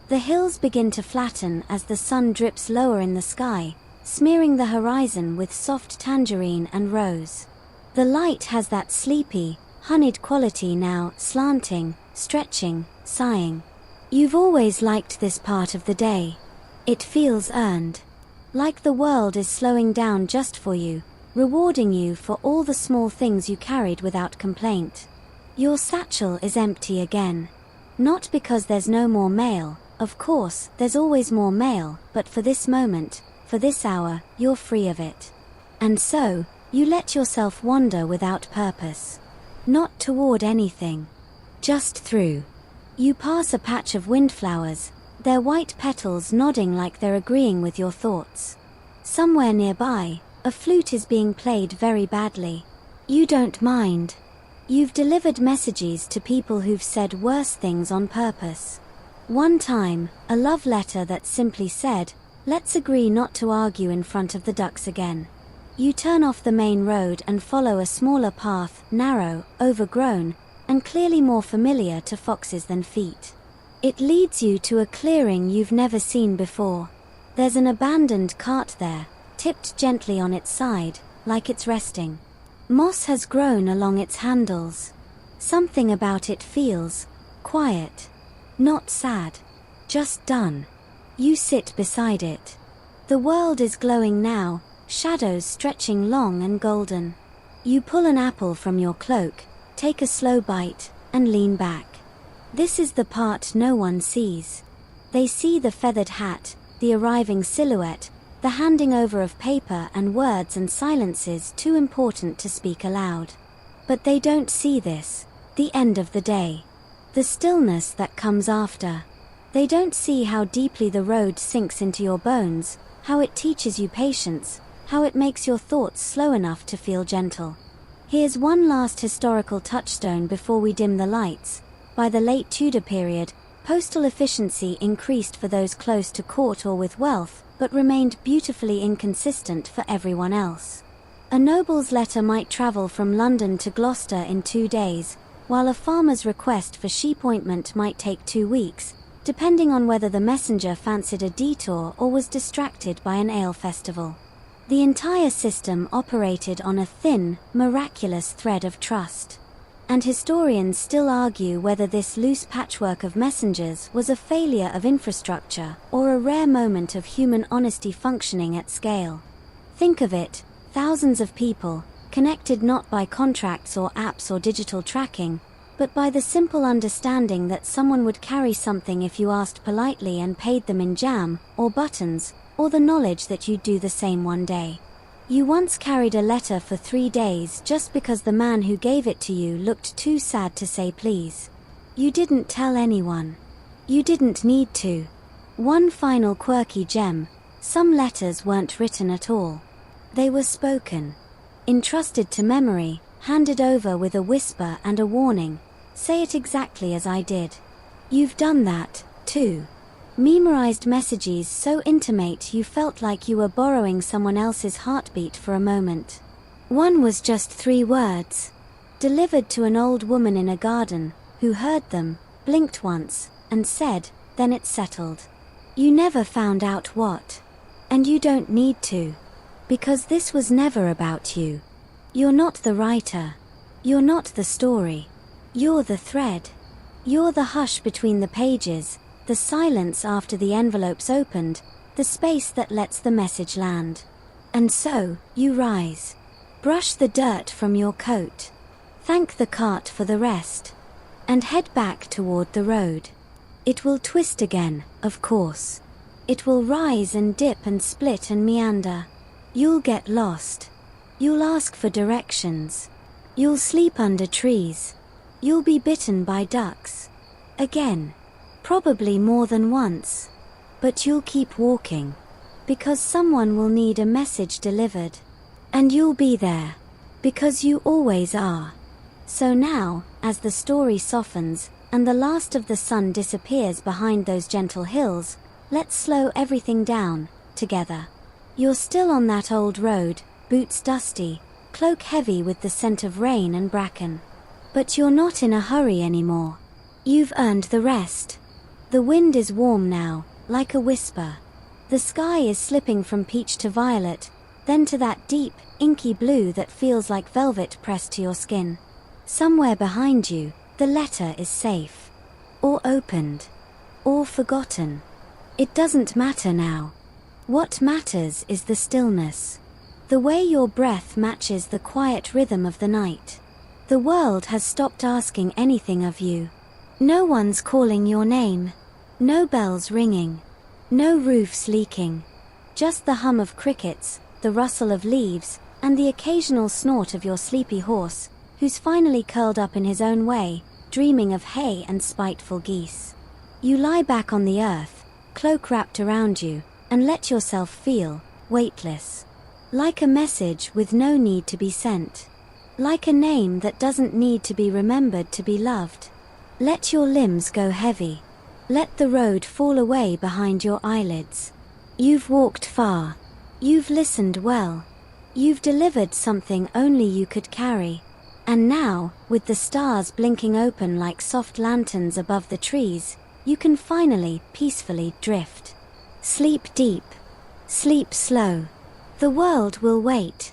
The hills begin to flatten as the sun drips lower in the sky, smearing the horizon with soft tangerine and rose. The light has that sleepy, honeyed quality now, slanting, stretching, sighing. You've always liked this part of the day. It feels earned. Like the world is slowing down just for you, rewarding you for all the small things you carried without complaint. Your satchel is empty again. Not because there's no more mail, of course, there's always more mail, but for this moment, for this hour, you're free of it. And so, you let yourself wander without purpose. Not toward anything. Just through. You pass a patch of windflowers, their white petals nodding like they're agreeing with your thoughts. Somewhere nearby, a flute is being played very badly. You don't mind. You've delivered messages to people who've said worse things on purpose. One time, a love letter that simply said, "Let's agree not to argue in front of the ducks again." You turn off the main road and follow a smaller path, narrow, overgrown, and clearly more familiar to foxes than feet. It leads you to a clearing you've never seen before. There's an abandoned cart there, tipped gently on its side, like it's resting. Moss has grown along its handles. Something about it feels quiet. Not sad. Just done. You sit beside it. The world is glowing now, shadows stretching long and golden. You pull an apple from your cloak, take a slow bite, and lean back. This is the part no one sees. They see the feathered hat, the arriving silhouette, the handing over of paper and words and silences too important to speak aloud. But they don't see this, the end of the day. The stillness that comes after. They don't see how deeply the road sinks into your bones, how it teaches you patience, how it makes your thoughts slow enough to feel gentle. Here's one last historical touchstone before we dim the lights. By the late Tudor period, postal efficiency increased for those close to court or with wealth, but remained beautifully inconsistent for everyone else. A noble's letter might travel from London to Gloucester in 2 days, while a farmer's request for sheep ointment might take 2 weeks, depending on whether the messenger fancied a detour or was distracted by an ale festival. The entire system operated on a thin, miraculous thread of trust. And historians still argue whether this loose patchwork of messengers was a failure of infrastructure or a rare moment of human honesty functioning at scale. Think of it, thousands of people, connected not by contracts or apps or digital tracking, but by the simple understanding that someone would carry something if you asked politely and paid them in jam, or buttons, or the knowledge that you'd do the same one day. You once carried a letter for 3 days just because the man who gave it to you looked too sad to say please. You didn't tell anyone. You didn't need to. One final quirky gem: some letters weren't written at all. They were spoken. Entrusted to memory, handed over with a whisper and a warning. Say it exactly as I did. You've done that, too. Memorized messages so intimate you felt like you were borrowing someone else's heartbeat for a moment. One was just 3 words. Delivered to an old woman in a garden, who heard them, blinked once, and said, then it's settled. You never found out what. And you don't need to. Because this was never about you. You're not the writer. You're not the story. You're the thread. You're the hush between the pages, the silence after the envelope's opened, the space that lets the message land. And so, you rise. Brush the dirt from your coat. Thank the cart for the rest. And head back toward the road. It will twist again, of course. It will rise and dip and split and meander. You'll get lost. You'll ask for directions. You'll sleep under trees. You'll be bitten by ducks. Again. Probably more than once. But you'll keep walking. Because someone will need a message delivered. And you'll be there. Because you always are. So now, as the story softens, and the last of the sun disappears behind those gentle hills, let's slow everything down, together. You're still on that old road, boots dusty, cloak heavy with the scent of rain and bracken. But you're not in a hurry anymore. You've earned the rest. The wind is warm now, like a whisper. The sky is slipping from peach to violet, then to that deep, inky blue that feels like velvet pressed to your skin. Somewhere behind you, the letter is safe. Or opened. Or forgotten. It doesn't matter now. What matters is the stillness. The way your breath matches the quiet rhythm of the night. The world has stopped asking anything of you. No one's calling your name. No bells ringing. No roofs leaking. Just the hum of crickets, the rustle of leaves, and the occasional snort of your sleepy horse, who's finally curled up in his own way, dreaming of hay and spiteful geese. You lie back on the earth, cloak wrapped around you, and let yourself feel weightless. Like a message with no need to be sent. Like a name that doesn't need to be remembered to be loved. Let your limbs go heavy. Let the road fall away behind your eyelids. You've walked far. You've listened well. You've delivered something only you could carry. And now, with the stars blinking open like soft lanterns above the trees, you can finally, peacefully drift. Sleep deep. Sleep slow. The world will wait.